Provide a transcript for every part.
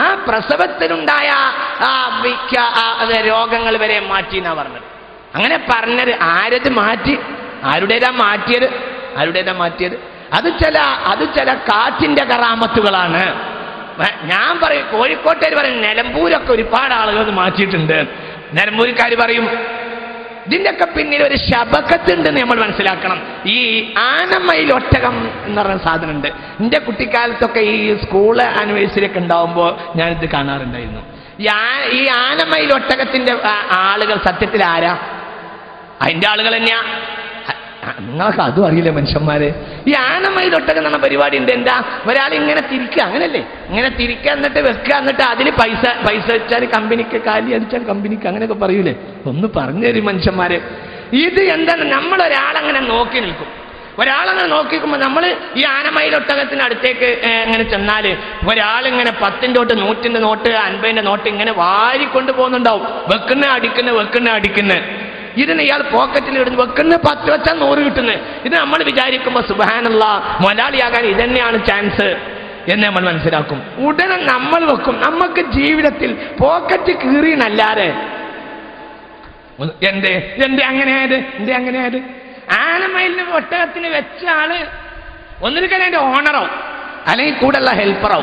ആ പ്രസവത്തിനുണ്ടായ രോഗങ്ങൾ വരെ മാറ്റി എന്നാ പറഞ്ഞത്. അങ്ങനെ പറഞ്ഞത് ആരത് മാറ്റി? ആരുടേതാ മാറ്റിയത്? അത് ചില കാറ്റിന്റെ കറാമത്തുകളാണ്. ഞാൻ പറയും, കോഴിക്കോട്ടേര് പറയും, നിലമ്പൂരൊക്കെ ഒരുപാട് ആളുകൾ മാറ്റിയിട്ടുണ്ട്. നിലമ്പൂർക്കാർ പറയും ഇതിൻ്റെയൊക്കെ പിന്നിൽ ഒരു ശബക്കത്തുണ്ടെന്ന് നമ്മൾ മനസ്സിലാക്കണം. ഈ ആനമയിൽ ഒട്ടകം എന്ന് പറയുന്ന സാധനം ഉണ്ട്. എൻ്റെ കുട്ടിക്കാലത്തൊക്കെ ഈ സ്കൂൾ ആനിവേഴ്സറി ഒക്കെ ഉണ്ടാവുമ്പോൾ ഞാനിത് കാണാറുണ്ടായിരുന്നു. ഈ ആനമയിൽ ഒട്ടകത്തിന്റെ ആളുകൾ സത്യത്തിൽ ആരാ? അതിൻ്റെ ആളുകൾ തന്നെയാ. നിങ്ങൾക്ക് അതും അറിയില്ല മനുഷ്യന്മാരെ. ഈ ആനമയിലൊട്ടകം എന്ന് പറഞ്ഞ പരിപാടി ഉണ്ട്. എന്താ, ഒരാൾ ഇങ്ങനെ തിരിക്കുക, അങ്ങനല്ലേ? ഇങ്ങനെ തിരിക്കുക, എന്നിട്ട് വെക്കുക, എന്നിട്ട് അതിൽ പൈസ വെച്ചാൽ കമ്പനിക്ക്, കാലി അടിച്ചാൽ കമ്പനിക്ക്, അങ്ങനെയൊക്കെ പറയൂലേ? ഒന്ന് പറഞ്ഞു തരും മനുഷ്യന്മാരെ. ഇത് എന്താണ്? നമ്മളൊരാളങ്ങനെ നോക്കി നിൽക്കും. ഒരാളങ്ങനെ നോക്കിക്കുമ്പോൾ നമ്മൾ ഈ ആനമയിലൊട്ടകത്തിന് അടുത്തേക്ക് ഇങ്ങനെ ചെന്നാൽ ഒരാളിങ്ങനെ 10 നോട്ട്, 100 നോട്ട്, 50 നോട്ട് ഇങ്ങനെ വാരിക്കൊണ്ട് പോകുന്നുണ്ടാവും. വെക്കുന്ന ഇതിന് ഇയാൾ പോക്കറ്റിൽ ഇടുന്നു, വെക്കുന്ന 10 വെച്ചാൽ 100 കിട്ടുന്നത്. ഇത് നമ്മൾ വിചാരിക്കുമ്പോൾ സുബ്ഹാനല്ലാഹ്, മുതലാളിയാകാൻ ഇതന്നെയാണ് ചാൻസ് എന്ന് നമ്മൾ മനസ്സിലാക്കും. ഉടനെ നമ്മൾ വെക്കും. നമുക്ക് ജീവിതത്തിൽ പോക്കറ്റ് കീറിയെന്നല്ലാതെ എന്തേ അങ്ങനെയായത്? ആനമയിലിന് ഒട്ടകത്തിന് വെച്ച ആള് ഒന്നിരിക്കാൻ അതിന്റെ ഓണറോ അല്ലെങ്കിൽ കൂടെയുള്ള ഹെൽപ്പറോ.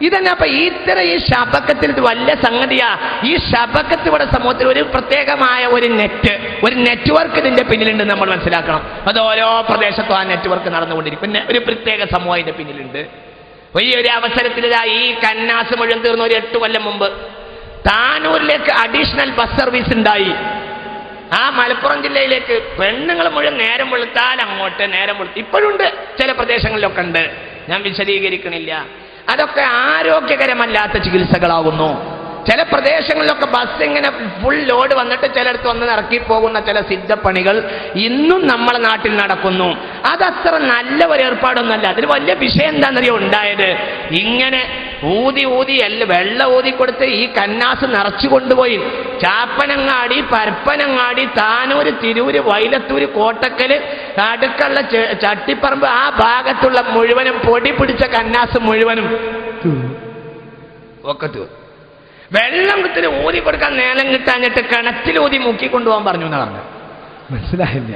ഇതന്നെ. അപ്പൊ ഇത്തരം ഈ ശബക്കത്തിൽ ഇത് വലിയ സംഗതിയാ. ഈ ശബക്കത്ത് ഇവിടെ സമൂഹത്തിൽ ഒരു പ്രത്യേകമായ ഒരു നെറ്റ്വർക്ക് ഇതിന്റെ പിന്നിലുണ്ട് നമ്മൾ മനസ്സിലാക്കണം. അത് ഓരോ പ്രദേശത്തും ആ നെറ്റ്വർക്ക് നടന്നുകൊണ്ടിരിക്കും. പിന്നെ ഒരു പ്രത്യേക സമൂഹം ഇതിന്റെ പിന്നിലുണ്ട്. ഈ ഒരു അവസരത്തിൽ ഈ കന്നാസ് മുഴുവൻ തീർന്ന ഒരു 8 കൊല്ലം മുമ്പ് താനൂരിലേക്ക് അഡീഷണൽ ബസ് സർവീസ് ഉണ്ടായി. ആ മലപ്പുറം ജില്ലയിലേക്ക് പെണ്ണുങ്ങൾ മുഴുവൻ നേരം വെളുത്താൽ അങ്ങോട്ട്, ഇപ്പോഴുണ്ട്, ചില പ്രദേശങ്ങളിലൊക്കെ ഉണ്ട്. ഞാൻ വിശദീകരിക്കണില്ല. അതൊക്കെ ആരോഗ്യകരമല്ലാത്ത ചികിത്സകളാകുന്നു. ചില പ്രദേശങ്ങളിലൊക്കെ ബസ് ഇങ്ങനെ ഫുൾ ലോഡ് വന്നിട്ട് ചിലടത്ത് വന്ന് ഇറക്കി പോകുന്ന ചില സിദ്ധപ്പണികൾ ഇന്നും നമ്മളെ നാട്ടിൽ നടക്കുന്നു. അതത്ര നല്ല ഒരു ഏർപ്പാടൊന്നുമല്ല. അതിന് വലിയ വിഷയം എന്താണെന്നറിയോ ഉണ്ടായത്? ഇങ്ങനെ ഊതി വെള്ളം ഊതിക്കൊടുത്ത് ഈ കന്നാസ് നിറച്ചു കൊണ്ടുപോയി ചാപ്പനങ്ങാടി, പരപ്പനങ്ങാടി, താനൂര്, തിരൂര്, വൈലത്തൂര്, കോട്ടക്കല്, അടുക്കള, ചട്ടിപ്പറമ്പ്, ആ ഭാഗത്തുള്ള മുഴുവനും പൊടി പിടിച്ച കന്നാസ് മുഴുവനും ഒക്കെ തീർന്നു. വെള്ളം കുത്തിന് ഊതി കൊടുക്കാൻ നേരം കിട്ടാഞ്ഞിട്ട് കിണറ്റിൽ ഊതി മുക്കിക്കൊണ്ടുപോകാൻ പറഞ്ഞു എന്നാ പറഞ്ഞു. മനസ്സിലായില്ല?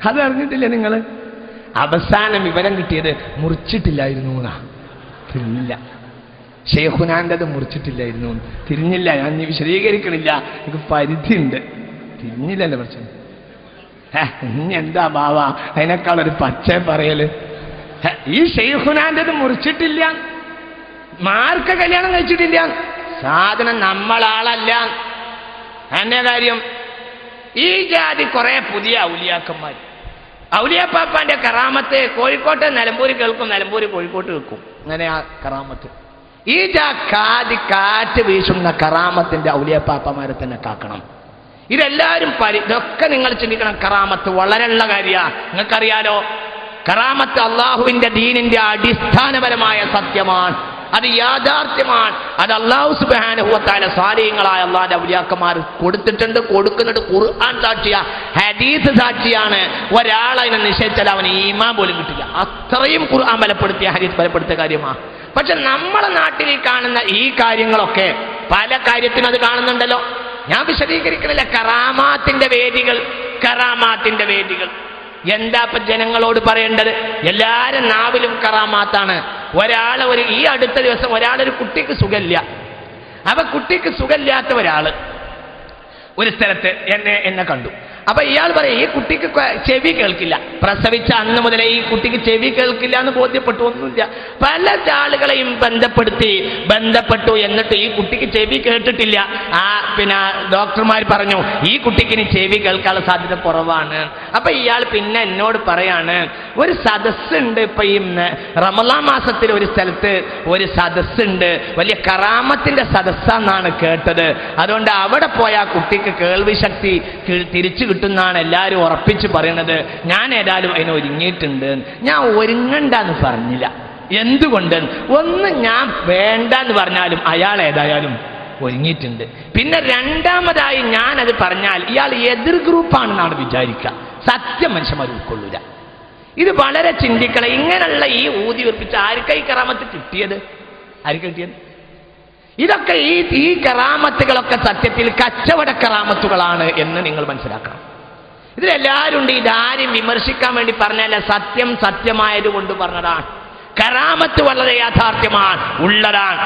അത് അറിഞ്ഞിട്ടില്ല നിങ്ങൾ? അവസാനം വിവരം കിട്ടിയത് മുറിച്ചിട്ടില്ലായിരുന്നു എന്നാ. തിരിഞ്ഞില്ല. ഷെയ്ഖുനാൻ്റെത് മുറിച്ചിട്ടില്ലായിരുന്നു. തിരിഞ്ഞില്ല. ഞാൻ ഇനി വിശദീകരിക്കണില്ല, എനിക്ക് പരിധിയുണ്ട്. തിരിഞ്ഞില്ലല്ലോ പ്രശ്നം. ഇനി എന്താ ബാവ അതിനേക്കാളൊരു പച്ച പറയല്? ഈ ഷെയ്ഖുനാൻ്റെത് മുറിച്ചിട്ടില്ല, മാർക്ക് കല്യാണം കഴിച്ചിട്ടില്ല, സാധനം നമ്മളാളല്ല. എന്റെ കാര്യം ഈ ജാതി കുറെ പുതിയ ഔലിയാക്കന്മാർ, ഔലിയാപ്പാപ്പാന്റെ കറാമത്ത് കോഴിക്കോട്ട് നിലമ്പൂര് കേൾക്കും, നിലമ്പൂര് കോഴിക്കോട്ട് കേൾക്കും. അങ്ങനെ ആ കറാമത്ത് ഈ കാറ്റ് വീശുന്ന കറാമത്തിന്റെ ഔലിയാപ്പാപ്പമാരെ തന്നെ കാക്കണം. ഇതെല്ലാവരും ഇതൊക്കെ നിങ്ങൾ ചിന്തിക്കണം. കറാമത്ത് വളരെയുള്ള കാര്യമാണ്. നിങ്ങൾക്കറിയാലോ, കറാമത്ത് അള്ളാഹുവിന്റെ ദീനിന്റെ അടിസ്ഥാനപരമായ സത്യമാണ്. അത് യാഥാർത്ഥ്യമാണ്. അത് അല്ലാഹു സുബ്ഹാനഹു വ തആല സാലിഹീങ്ങളായ അല്ലാഹുവിന്റെ ഔലിയാക്കന്മാർ കൊടുത്തിട്ടുണ്ട്, കൊടുക്കുന്നുണ്ട്. ഖുർആൻ സാക്ഷിയാ, ഹദീസ് സാക്ഷിയാണ്. ഒരാൾ അതിനെ നിഷേധിച്ചാൽ അവന് ഈമാൻ പോലും കിട്ടില്ല. അത്രയും ഖുർആൻ ബലപ്പെടുത്തിയ, ഹദീസ് ബലപ്പെടുത്തിയ കാര്യമാണ്. പക്ഷെ നമ്മുടെ നാട്ടിൽ കാണുന്ന ഈ കാര്യങ്ങളൊക്കെ പല കാര്യത്തിനും അത് കാണുന്നുണ്ടല്ലോ. ഞാൻ വിശദീകരിക്കണില്ല. കറാമാത്തിന്റെ വേദികൾ എന്താ ഇപ്പൊ ജനങ്ങളോട് പറയേണ്ടത്? എല്ലാരും നാവിലും കറാമാത്താണ്. ഈ അടുത്ത ദിവസം ഒരാളൊരു കുട്ടിക്ക് സുഖമില്ല. അപ്പൊ കുട്ടിക്ക് സുഖമില്ലാത്ത ഒരാള് ഒരു സ്ഥലത്ത് എന്നെ കണ്ടു. അപ്പൊ ഇയാൾ പറയും, ഈ കുട്ടിക്ക് ചെവി കേൾക്കില്ല. പ്രസവിച്ച അന്ന് മുതലേ ഈ കുട്ടിക്ക് ചെവി കേൾക്കില്ല എന്ന് ബോധ്യപ്പെട്ടു. ഒന്നുമില്ല, പല ആളുകളെയും ബന്ധപ്പെട്ടു, എന്നിട്ട് ഈ കുട്ടിക്ക് ചെവി കേട്ടിട്ടില്ല. പിന്നെ ഡോക്ടർമാർ പറഞ്ഞു ഈ കുട്ടിക്ക് ഇനി ചെവി കേൾക്കാനുള്ള സാധ്യത കുറവാണ്. അപ്പൊ ഇയാൾ പിന്നെ എന്നോട് പറയാണ്, ഒരു സദസ്സുണ്ട് ഇപ്പൊ ഈ റമളാൻ മാസത്തിൽ ഒരു സ്ഥലത്ത് ഒരു സദസ്സുണ്ട്, വലിയ കറാമത്തിന്റെ സദസ്സാന്നാണ് കേട്ടത്. അതുകൊണ്ട് അവിടെ പോയ ആ കുട്ടിക്ക് കേൾവി ശക്തി തിരിച്ചു കിട്ടുന്നാണ് എല്ലാവരും ഉറപ്പിച്ച് പറയണത്. ഞാൻ ഏതായാലും അതിന് ഒരുങ്ങിയിട്ടുണ്ട്. ഞാൻ ഒരുങ്ങണ്ടെന്ന് പറഞ്ഞില്ല. എന്തുകൊണ്ട്? ഒന്ന്, ഞാൻ വേണ്ടെന്ന് പറഞ്ഞാലും അയാൾ ഏതായാലും ഒരുങ്ങിയിട്ടുണ്ട്. പിന്നെ രണ്ടാമതായി ഞാനത് പറഞ്ഞാൽ ഇയാൾ എതിർ ഗ്രൂപ്പാണെന്നാണ് വിചാരിക്കുക. സത്യം മനുഷ്യന്മാർ ഉൾക്കൊള്ളൂല. ഇത് വളരെ ചിന്തിക്കണം. ഇങ്ങനെയുള്ള ഈ ഊതി ഉറപ്പിച്ച് ആർക്കായി കറാമത്ത് കിട്ടിയത്? ഇതൊക്കെ ഈ കറാമത്തുകളൊക്കെ സത്യത്തിൽ കച്ചവട കറാമത്തുകളാണ് എന്ന് നിങ്ങൾ മനസ്സിലാക്കണം. ഇതിലെല്ലാവരും ഉണ്ട്. ഇതാരും വിമർശിക്കാൻ വേണ്ടി പറഞ്ഞല്ല, സത്യം സത്യമായത് കൊണ്ട് പറഞ്ഞതാണ്. കറാമത്ത് വളരെ യാഥാർത്ഥ്യമാണ്, ഉള്ളതാണ്.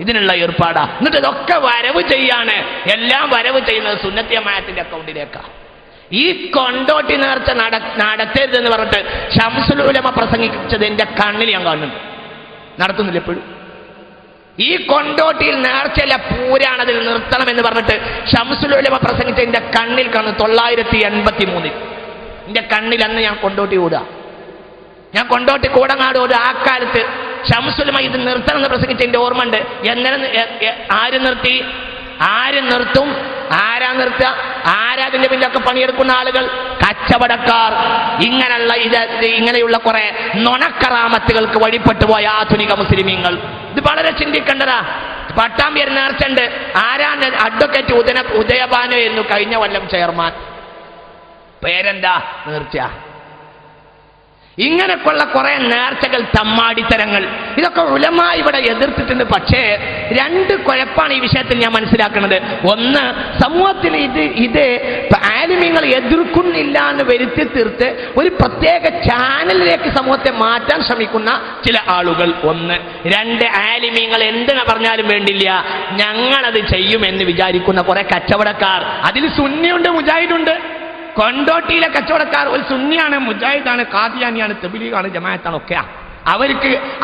ഇതിനുള്ള ഏർപ്പാടാ. എന്നിട്ട് ഇതൊക്കെ വരവ് ചെയ്യാണ്. എല്ലാം വരവ് ചെയ്യുന്നത് സുന്നത്തി ജമാഅത്തിന്റെ അക്കൗണ്ടിലേക്കാണ്. ഈ കൊണ്ടോട്ടി നേർച്ച നടത്തരുതെന്ന് പറഞ്ഞിട്ട് ശംസുൽ ഉലമ പ്രസംഗിച്ചത് എന്റെ കണ്ണിൽ ഞാൻ കാണുന്നുണ്ട്. നടത്തുന്നില്ല എപ്പോഴും. ഈ കൊണ്ടോട്ടിയിൽ നേർച്ചയല്ല, പൂരാണ്, അതിൽ നിർത്തണം എന്ന് പറഞ്ഞിട്ട് ശംസുൽ ഉലമ പ്രസംഗിച്ച എന്റെ കണ്ണിൽ കാണുന്നു. 983 എന്റെ കണ്ണിൽ അന്ന് ഞാൻ കൊണ്ടോട്ടി ഓടുക. ഞാൻ കൊണ്ടോട്ടി കൂടങ്ങാട് ഓടുക. ആ കാലത്ത് ശംസുൽ ഇത് നിർത്തണം എന്ന് പ്രസംഗിച്ച എന്റെ ഓർമ്മ ഉണ്ട്. ആര് നിർത്തി, ആര് നിർത്തും, ആരാ നിർത്തുക, ആരാതിന്റെ പിന്നിലൊക്കെ പണിയെടുക്കുന്ന ആളുകൾ? കച്ചവടക്കാർ. ഇങ്ങനെയുള്ള കുറെ നുണക്കറാമത്തുകൾക്ക് വഴിപ്പെട്ടു പോയ ആധുനിക മുസ്ലിമീങ്ങൾ. ഇത് വളരെ ചിന്തിക്കേണ്ടതാ. പട്ടാമ്പിയർ നേർച്ചുണ്ട്. ആരാണ്? അഡ്വക്കേറ്റ് ഉദയഭാനുവായിരുന്നു കഴിഞ്ഞ കൊല്ലം ചെയർമാൻ. പേരെന്താ? നേർച്ച. ഇങ്ങനെയൊക്കെയുള്ള കുറെ നേർച്ചകൾ, തമ്മാടിത്തരങ്ങൾ, ഇതൊക്കെ ഉലമാ ഇവിടെ എതിർത്തിട്ടുണ്ട്. പക്ഷേ രണ്ട് കുഴപ്പമാണ് ഈ വിഷയത്തിൽ ഞാൻ മനസ്സിലാക്കുന്നത്. ഒന്ന്, സമൂഹത്തിൽ ഇത് ആലിമീങ്ങൾ എതിർക്കുന്നില്ല എന്ന് വരുത്തി തീർത്ത് ഒരു പ്രത്യേക ചാനലിലേക്ക് സമൂഹത്തെ മാറ്റാൻ ശ്രമിക്കുന്ന ചില ആളുകൾ. ഒന്ന്. രണ്ട്, ആലിമീങ്ങൾ എന്തിനു പറഞ്ഞാലും വേണ്ടില്ല, ഞങ്ങളത് ചെയ്യുമെന്ന് വിചാരിക്കുന്ന കുറെ കച്ചവടക്കാർ. അതിൽ സുന്നിയുണ്ട്, മുജാഹിദുണ്ട്. കൊണ്ടോട്ടിയിലെ കച്ചവടക്കാർ ഒരു സുന്നിയാണ്, മുജാഹിദാണ്, ഖാദിയാനിയാണ്, തബ്ലീഗാണ്, ജമാഅത്താണ്, ഒക്കെയാണ്.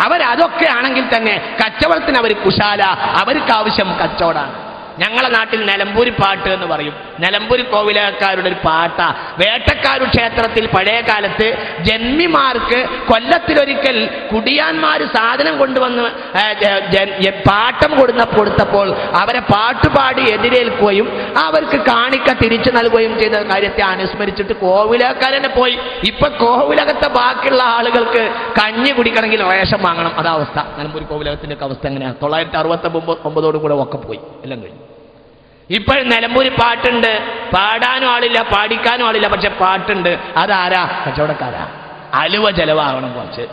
അവരതൊക്കെ ആണെങ്കിൽ തന്നെ കച്ചവടത്തിന് അവർ കുശാല. അവർക്ക് ആവശ്യം കച്ചവടമാണ്. ഞങ്ങളെ നാട്ടിൽ നിലമ്പൂരി പാട്ട് എന്ന് പറയും. നിലമ്പൂരി കോവിലക്കാരുടെ ഒരു പാട്ടാ. വേട്ടക്കാരു ക്ഷേത്രത്തിൽ പഴയ കാലത്ത് ജന്മിമാർക്ക് കൊല്ലത്തിലൊരിക്കൽ കുടിയാന്മാർ സാധനം കൊണ്ടുവന്ന് പാട്ടം കൊടുത്തപ്പോൾ അവരെ പാട്ടുപാടി എതിരേൽക്കുകയും അവർക്ക് കാണിക്ക തിരിച്ചു നൽകുകയും ചെയ്ത കാര്യത്തെ അനുസ്മരിച്ചിട്ട് കോവിലക്കാരനെ പോയി. ഇപ്പൊ കോവിലകത്തെ ബാക്കിയുള്ള ആളുകൾക്ക് കഞ്ഞി കുടിക്കണമെങ്കിൽ റേഷൻ വാങ്ങണം. അതാവസ്ഥ. നിലമ്പൂരി കോവിലകത്തിന്റെ അവസ്ഥ എങ്ങനെയാണ്? 969 ഒക്കെ പോയി, എല്ലാം കഴിഞ്ഞു. ഇപ്പോഴും നിലമ്പൂരി പാട്ടുണ്ട്. പാടാനും ആളില്ല, പാടിക്കാനും ആളില്ല, പക്ഷെ പാട്ടുണ്ട്. അതാരാ? കച്ചവടക്കാരാ. അലുവ ചെലവാകണം കുറച്ച്.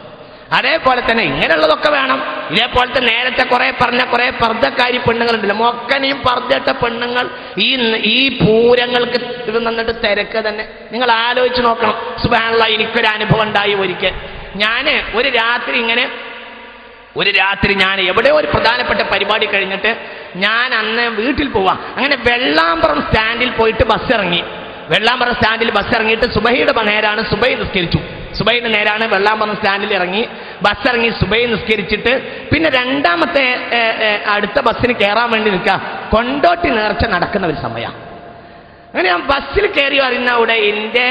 അതേപോലെ തന്നെ ഇങ്ങനെയുള്ളതൊക്കെ വേണം. ഇതേപോലത്തെ നേരത്തെ പറഞ്ഞ കുറെ പർദ്ദക്കാരി പെണ്ണുങ്ങളുണ്ടല്ലോ, മൊക്കനെയും പർദ്ദയിട്ട പെണ്ണുങ്ങൾ ഈ പൂരങ്ങൾക്ക് നിന്നിട്ട് തിരക്ക് തന്നെ. നിങ്ങൾ ആലോചിച്ച് നോക്കണം. സുബ്ഹാനല്ലാഹ്, എനിക്കൊരു അനുഭവം ഉണ്ടായി ഒരിക്കൽ. ഒരു രാത്രി ഞാൻ എവിടെ ഒരു പ്രധാനപ്പെട്ട പരിപാടി കഴിഞ്ഞിട്ട് ഞാൻ അന്ന് വീട്ടിൽ പോവാം. അങ്ങനെ വെള്ളാമ്പറം സ്റ്റാൻഡിൽ പോയിട്ട് ബസ് ഇറങ്ങി. വെള്ളാമ്പറം സ്റ്റാൻഡിൽ ബസ് ഇറങ്ങിയിട്ട് സുബഹിയുടെ നേരാണ്, സുബഹി നിസ്കരിച്ചു. സുബഹിയുടെ നേരാണ്, വെള്ളാമ്പറം സ്റ്റാൻഡിൽ ഇറങ്ങി, ബസ് ഇറങ്ങി, സുബഹി നിസ്കരിച്ചിട്ട് പിന്നെ രണ്ടാമത്തെ അടുത്ത ബസ്സിന് കയറാൻ വേണ്ടി നിൽക്കുക. കൊണ്ടോട്ടി നേർച്ച നടക്കുന്ന ഒരു സമയം. അങ്ങനെ ഞാൻ ബസ്സിൽ കയറി വരുന്ന അവിടെ എൻ്റെ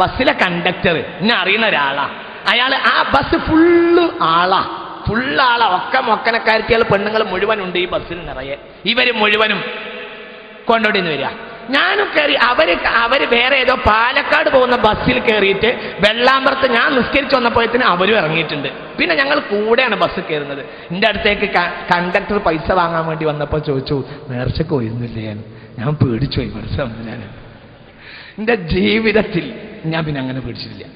ബസ്സിലെ കണ്ടക്ടർ എന്നെ അറിയുന്ന ഒരാളാ. അയാൾ ആ ബസ് ഫുള്ള് ആളാ. ഒക്കെ മൊക്കനക്കാരത്തിയാൾ പെണ്ണുങ്ങൾ മുഴുവനുണ്ട് ഈ ബസ്സിൽ നിറയെ. ഇവർ മുഴുവനും കൊണ്ടോട്ടിന്ന് വരിക. ഞാനും കയറി. അവര് വേറെ ഏതോ പാലക്കാട് പോകുന്ന ബസ്സിൽ കയറിയിട്ട് വെള്ളാമ്പറത്ത് ഞാൻ നിസ്കരിച്ച് വന്നപ്പോഴത്തേന് അവരും ഇറങ്ങിയിട്ടുണ്ട്. പിന്നെ ഞങ്ങൾ കൂടെയാണ് ബസ് കയറുന്നത്. എൻ്റെ അടുത്തേക്ക് കണ്ടക്ടർ പൈസ വാങ്ങാൻ വേണ്ടി വന്നപ്പോൾ ചോദിച്ചു, നേർച്ചക്ക് പോയിരുന്നില്ലേ? ഞാൻ പേടിച്ചു പോയി. മനസ്സിലാവുന്നു, ഞാൻ എൻ്റെ ജീവിതത്തിൽ ഞാൻ പിന്നെ അങ്ങനെ പേടിച്ചിട്ടില്ല.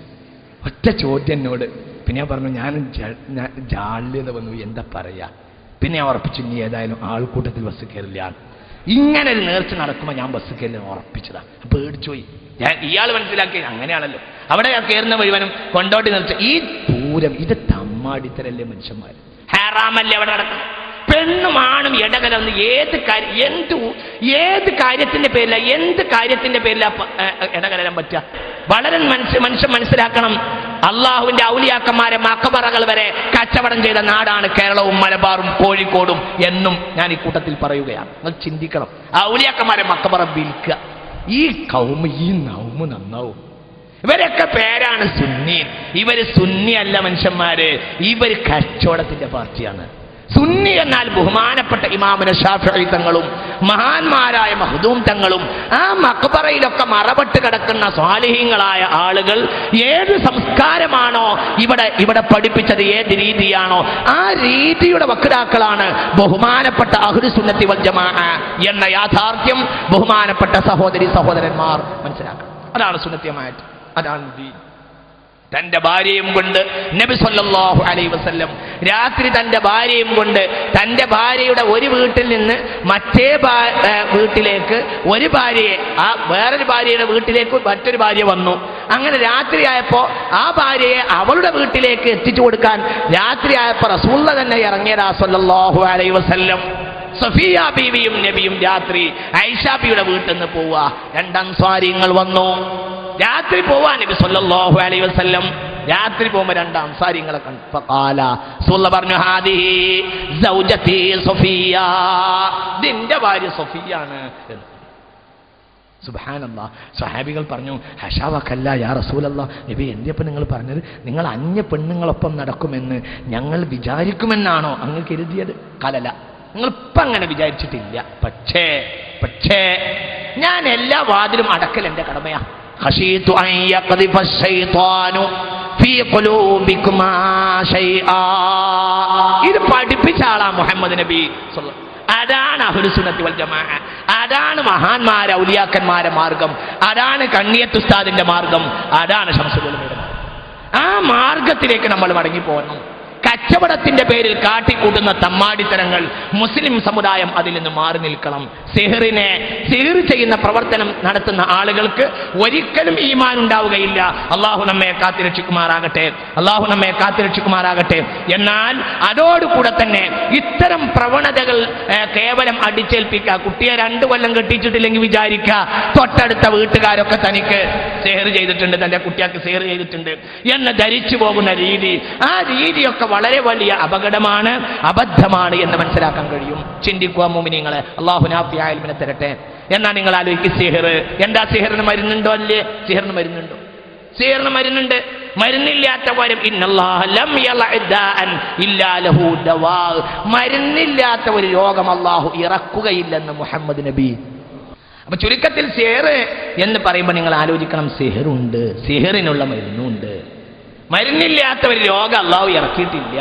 ഒറ്റ ചോദ്യം എന്നോട്. പിന്നെ ഞാൻ പറഞ്ഞു, ഞാൻ ജാള്യത വന്നു, എന്താ പറയാ. പിന്നെ ഞാൻ ഉറപ്പിച്ചു, ഇനി ഏതായാലും ആൾക്കൂട്ടത്തിൽ ബസ് കയറില്ല. ഇങ്ങനെ ഒരു നേർച്ച നടക്കുമ്പോൾ ഞാൻ ബസ് കയറി ഉറപ്പിച്ചതാ. പേടിച്ചുപോയി. ഇയാൾ മനസ്സിലാക്കി അങ്ങനെയാണല്ലോ. അവിടെ കയറുന്ന മുഴുവനും കൊണ്ടോട്ടി നേർച്ച. ഈ പൂരം ഇത് തമ്മാടിത്തരല്ലേ മനുഷ്യന്മാർ? ഹറാമല്ലേ അവിടെ നടക്കുന്നത്? പെണ്ണും ആണും ഇടകലർന്ന് ഏത് കാര്യത്തിന്റെ പേരില എന്ത് കാര്യത്തിന്റെ പേരില ഇടകലരാൻ പറ്റുക? വളരെ മനുഷ്യൻ മനസ്സിലാക്കണം. അള്ളാഹുവിന്റെ ഔലിയാക്കന്മാരെ മഖബറകൾ വരെ കച്ചവടം ചെയ്ത നാടാണ് കേരളവും മലബാറും കോഴിക്കോടും എന്നും ഞാൻ ഈ കൂട്ടത്തിൽ പറയുകയാണ്. നിങ്ങൾ ചിന്തിക്കണം. ഔലിയാക്കന്മാരെ മഖബറ വിൽക്കുക. ഈ കൗമ് ഈ നൗമ് നന്നാവും. ഇവരൊക്കെ പേരാണ് സുന്നി. ഇവര് സുന്നി അല്ല മനുഷ്യന്മാര്, ഇവര് കച്ചവടത്തിന്റെ പാർട്ടിയാണ്. സുന്നി എന്നാൽ ബഹുമാനപ്പെട്ട ഇമാമുന ശാഫിഈ തങ്ങളും മഹാന്മാരായ മഖ്ദൂം തങ്ങളും ആ മഖ്ബറയിലൊക്കെ മറപെട്ട് കിടക്കുന്ന സ്വാലിഹീങ്ങളായ ആളുകൾ ഏത് സംസ്കാരമാണോ ഇവിടെ പഠിപ്പിച്ചത്, ഏത് രീതിയാണോ ആ രീതിയുടെ വക്താക്കളാണ് ബഹുമാനപ്പെട്ട അഹ്ലു സുന്നത്തി വൽ ജമാഅ എന്ന യാഥാർത്ഥ്യം ബഹുമാനപ്പെട്ട സഹോദരി സഹോദരന്മാർ മനസ്സിലാക്കണം. അതാണ് സുന്നത്തിയമായിട്ട്, അതാണ് ദീൻ. തന്റെ ഭാര്യയും കൊണ്ട് നബി സല്ലല്ലാഹു അലൈഹി വസല്ലം രാത്രി തന്റെ ഭാര്യയും കൊണ്ട് തന്റെ ഭാര്യയുടെ ഒരു വീട്ടിൽ നിന്ന് മറ്റേ വീട്ടിലേക്ക് ഒരു ഭാര്യയെ, ആ വേറൊരു ഭാര്യയുടെ വീട്ടിലേക്ക് മറ്റൊരു ഭാര്യ വന്നു. അങ്ങനെ രാത്രിയായപ്പോൾ ആ ഭാര്യയെ അവളുടെ വീട്ടിലേക്ക് എത്തിച്ചു കൊടുക്കാൻ രാത്രിയായപ്പോൾ റസൂലുള്ളാഹി തന്നെ ഇറങ്ങിയതാ സല്ലല്ലാഹു അലൈഹി വസല്ലം. സഫിയ ബീവിയും നബിയും രാത്രി ഐഷാബിയുടെ വീട്ടിൽ നിന്ന് പോവുക. രണ്ട് അൻസ്വാരികൾ വന്നു. രാത്രി പോവാ നബി സല്ലല്ലാഹു അലൈഹി വസല്ലം. രാത്രി പോകുമ്പോൾ രണ്ട് അൻസാരികളെ കണ്ടു. പറഞ്ഞു, ഹാദിഹി സൗജതി സഫിയ, ഇതിന്റെ ഭാര്യ സഫിയാണ് എന്ന്. സുബ്ഹാനല്ലാഹ്. സ്വഹാബികൾ പറഞ്ഞു, ഹശാവകല്ല യാ റസൂലല്ലാഹ്, നബി എന്തിയപ്പോൾ നിങ്ങൾ പറഞ്ഞത്? നിങ്ങൾ അന്യ പെണ്ണുങ്ങളൊപ്പം നടക്കുമെന്ന് ഞങ്ങൾ വിചാരിക്കുമെന്നാണോ അങ്ങ് കരുതിയത്? കലല, നിങ്ങളിപ്പം അങ്ങനെ വിചാരിച്ചിട്ടില്ല. പക്ഷേ ഞാൻ എല്ലാ വാതിലും അടക്കൽ എൻ്റെ കടമയാ. ഖശീതു അൻ യഖദിഫ ശൈത്വാനു ഫീ ഖുലൂബികുമാ ശൈആ. ഇത് പഠിപ്പിച്ച ആളാ മുഹമ്മദ് നബി സല്ലല്ലാഹു. അതാണ് അഹ്ലു സുന്നത്തി വൽ ജമാഅ. അതാണ് മഹാന്മാരെ ഔലിയാക്കന്മാരെ മാർഗം. അതാണ് കണ്ണിയത്ത് ഉസ്താദിന്റെ മാർഗം. അതാണ് ശംസുൽ ഉലമയുടെ മാർഗം. ആ മാർഗത്തിലേക്ക് നമ്മൾ മടങ്ങിപ്പോകണം. കച്ചവടത്തിന്റെ പേരിൽ കാട്ടിക്കൂട്ടുന്ന തമ്മാടിത്തരങ്ങൾ മുസ്ലിം സമുദായം അതിൽ നിന്ന് മാറി നിൽക്കണം. സിഹർ ചെയ്യുന്ന പ്രവർത്തനം നടത്തുന്ന ആളുകൾക്ക് ഒരിക്കലും ഈമാൻ ഉണ്ടാവുകയില്ല. അള്ളാഹു നമ്മെ കാത്തുരക്ഷിക്കുമാറാകട്ടെ. എന്നാൽ അതോടുകൂടെ തന്നെ ഇത്തരം പ്രവണതകൾ കേവലം അടിച്ചേൽപ്പിക്കുക. കുട്ടിയെ 2 കൊല്ലം കെട്ടിച്ചിട്ടില്ലെങ്കിൽ വിചാരിക്കുക തൊട്ടടുത്ത വീട്ടുകാരൊക്കെ തനിക്ക് സിഹർ ചെയ്തിട്ടുണ്ട്, തന്റെ കുട്ടിയാക്ക് സിഹർ ചെയ്തിട്ടുണ്ട് എന്ന് ധരിച്ചു പോകുന്ന രീതി, ആ രീതിയൊക്കെ വളരെ വലിയ അപകടമാണ്, അബദ്ധമാണ് എന്ന് മനസ്സിലാക്കാൻ കഴിയും. ചിന്തിക്കുക മുഅ്മിനീങ്ങളെ. അല്ലാഹു നാഫിയായ ഇൽമിനെ തരട്ടെ. എന്നാൽ നിങ്ങൾ ആലോചിക്കുക, സിഹർ എന്താ? സിഹറിന് മരുന്നുണ്ടോ? അല്ലേ? സിഹറിന് മരുന്നുണ്ടോ? സിഹറിന് മരുന്നുണ്ട്. മരുന്നില്ലാത്ത വരും ഇന്നല്ലാഹ ലം യലഅദാൻ ഇല്ലാ ലഹു ദവാ. മരുന്നില്ലാത്ത ഒരു രോഗം അല്ലാഹു ഇറക്കുകയില്ലെന്ന് മുഹമ്മദ് നബി. അപ്പൊ ചുരുക്കത്തിൽ സിഹർ എന്ന് പറയുമ്പോൾ നിങ്ങൾ ആലോചിക്കണം, സിഹറുണ്ട്, സിഹറിനുള്ള മരുന്നുണ്ട്. മരുന്നില്ലാത്ത ഒരു രോഗം അല്ലാഹു ഇറക്കിയിട്ടില്ല.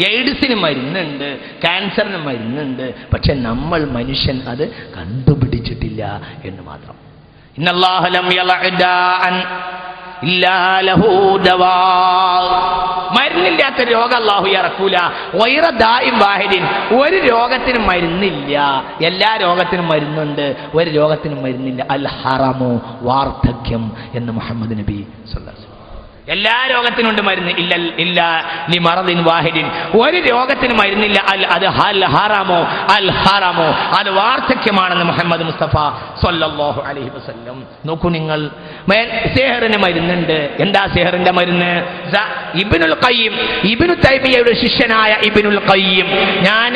എയ്ഡ്സിന് മരുന്നുണ്ട്, ക്യാൻസറിന് മരുന്നുണ്ട്. പക്ഷെ മനുഷ്യൻ അത് കണ്ടുപിടിച്ചിട്ടില്ല എന്ന് മാത്രം. ഇന്നല്ലാഹ ലം യലഅദാൻ ഇല്ലാ ലഹു ദവാ. മരുന്നില്ലാത്ത രോഗം അല്ലാഹു ഇറക്കൂല. വൈറ ദാഇം വാഹിദിൻ. ഒരു രോഗത്തിനും മരുന്നില്ല, എല്ലാ രോഗത്തിനും മരുന്നുണ്ട്. ഒരു രോഗത്തിനും മരുന്നില്ല. അൽ ഹറമു, വാർദ്ധക്യം എന്ന് മുഹമ്മദ് നബി സല്ലല്ലാഹു അലൈഹി വസല്ലം. എല്ലാ രോഗത്തിനുണ്ട് മരുന്ന്. ഇല്ല ലിമറദിൻ വാഹിദിൻ. ഒരു രോഗത്തിന് മരുന്നില്ല. അത് അൽ ഹറമോ അത് വാർദ്ധക്യമാണെന്ന് മുഹമ്മദ് മുസ്തഫ സല്ലല്ലാഹു അലൈഹി വസല്ലം. നോക്കൂ നിങ്ങൾ, സിഹറിന് മരുന്നുണ്ട്. എന്താ സിഹറിന്റെ മരുന്ന്? ഇബ്നുൽ ഖയ്യിം, ഇബ്നു തൈമിയ്യയുടെ ശിഷ്യനായ ഇബ്നുൽ ഖയ്യിം, ഞാൻ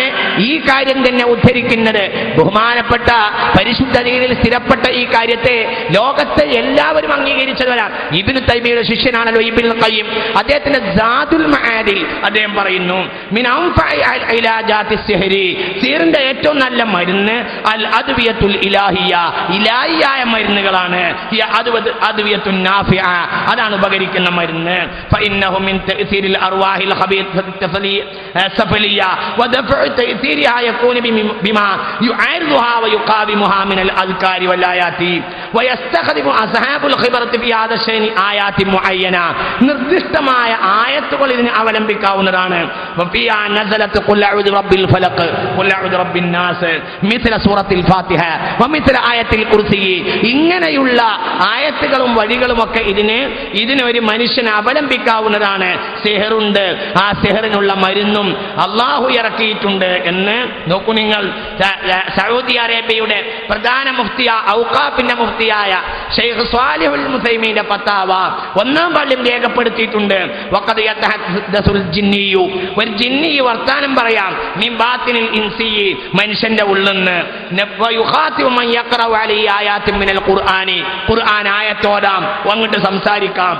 ഈ കാര്യം തന്നെ ഉദ്ധരിക്കുന്നത് ബഹുമാനപ്പെട്ട പരിശുദ്ധ ദീനിൽ സ്ഥിരപ്പെട്ട ഈ കാര്യത്തെ ലോകത്തെ എല്ലാവരും അംഗീകരിച്ചവരാണ്. ഇബ്നു തൈമിയ്യയുടെ ശിഷ്യനാണല്ലോ ഇബ്നുൽ ഖയ്യിം. അദ്ദേഹത്തിന്റെ സാദുൽ മആദിൽ അദ്ദേഹം പറയുന്നു, മിൻ അൻഫഇ ഇലാജാത്തി സിഹ്രി, സിഹറിന്റെ ഏറ്റവും നല്ല മരുന്ന് അൽ അദ്വിയത്തുൽ ഇലാഹിയ, ഇലാഹിയായ മരുന്നുകളാണ്. അദ്വിയത്തുൻ നാഫിഅ, അതാണ് ഉപകരിക്കുന്ന മരുന്ന്. ഫഇന്നഹു മിൻ തഅ്സീരിൽ അർവാഹിൽ ഖബീസത്തി സഫലിയ വദഫഉ തഅ്സീരിഹാ യകൂനു ബിമാ യുആരിദുഹാ വയുഖാവിമുഹാ മിനൽ അദ്കാരി വൽ ആയാതി വയസ്തഖദിമു അസ്ഹാബുൽ ഖിബറത്തി ഫി ഹാദാ ശൈനി ആയാതി മുഅയ്യന. നിർദ്ദിഷ്ടമായ ആയത്തുകൾ ഇതിനെ അവലംബിക്കാവുന്നതാണ്. വഫിയാ നസലത്ത് ഖുൽ അഊദു ബിറബ്ബിൽ ഫലഖ് ഖുൽ അഊദു ബിറബ്ബിൻ നാസ് മിസ്ല സൂറത്തിൽ ഫാത്തിഹ വമിസ്ല ആയത്തിൽ കുർസി. ഇങ്ങനെയുള്ള ആയത്തുകളും വഴികളും ഒക്കെ ഇതിനെ ഒരു മനുഷ്യനെ അവലംബിക്കാവുന്നതാണ്. സിഹറുണ്ട്, ആ സിഹറിനുള്ള മരുന്നും അള്ളാഹു ഇറക്കിയിട്ടുണ്ട് എന്ന് നോക്കൂ നിങ്ങൾ. സൗദി അറേബ്യയുടെ പ്രധാന മുഫ്തിയ ഔഖാഫിന്റെ മുഫ്തിയായ ഷെയ്ഖ് സ്വാലിഹുൽ മുസൈമീന്റെ ഫത്വ 1-ാം വാള്യം രേഖപ്പെടുത്തിയിട്ടുണ്ട്. വഖദ് യതഹദ്ദസുൽ ജിന്നിയു, ഒരു ജിന്നി വർത്താനം പറയാം, മിൻ ബാത്തിനിൽ ഇൻസി, മനുഷ്യന്റെ ഉള്ളിൽ നിന്ന്. വയുഖാതിബു മൻ യഖറഉ അലൈഹി ആയാത്തിൻ മിനൽ ഖുർആനി, ഖുർആൻ ആയത്തോടാം അങ്ങോട്ട് സംസാരിക്കാം.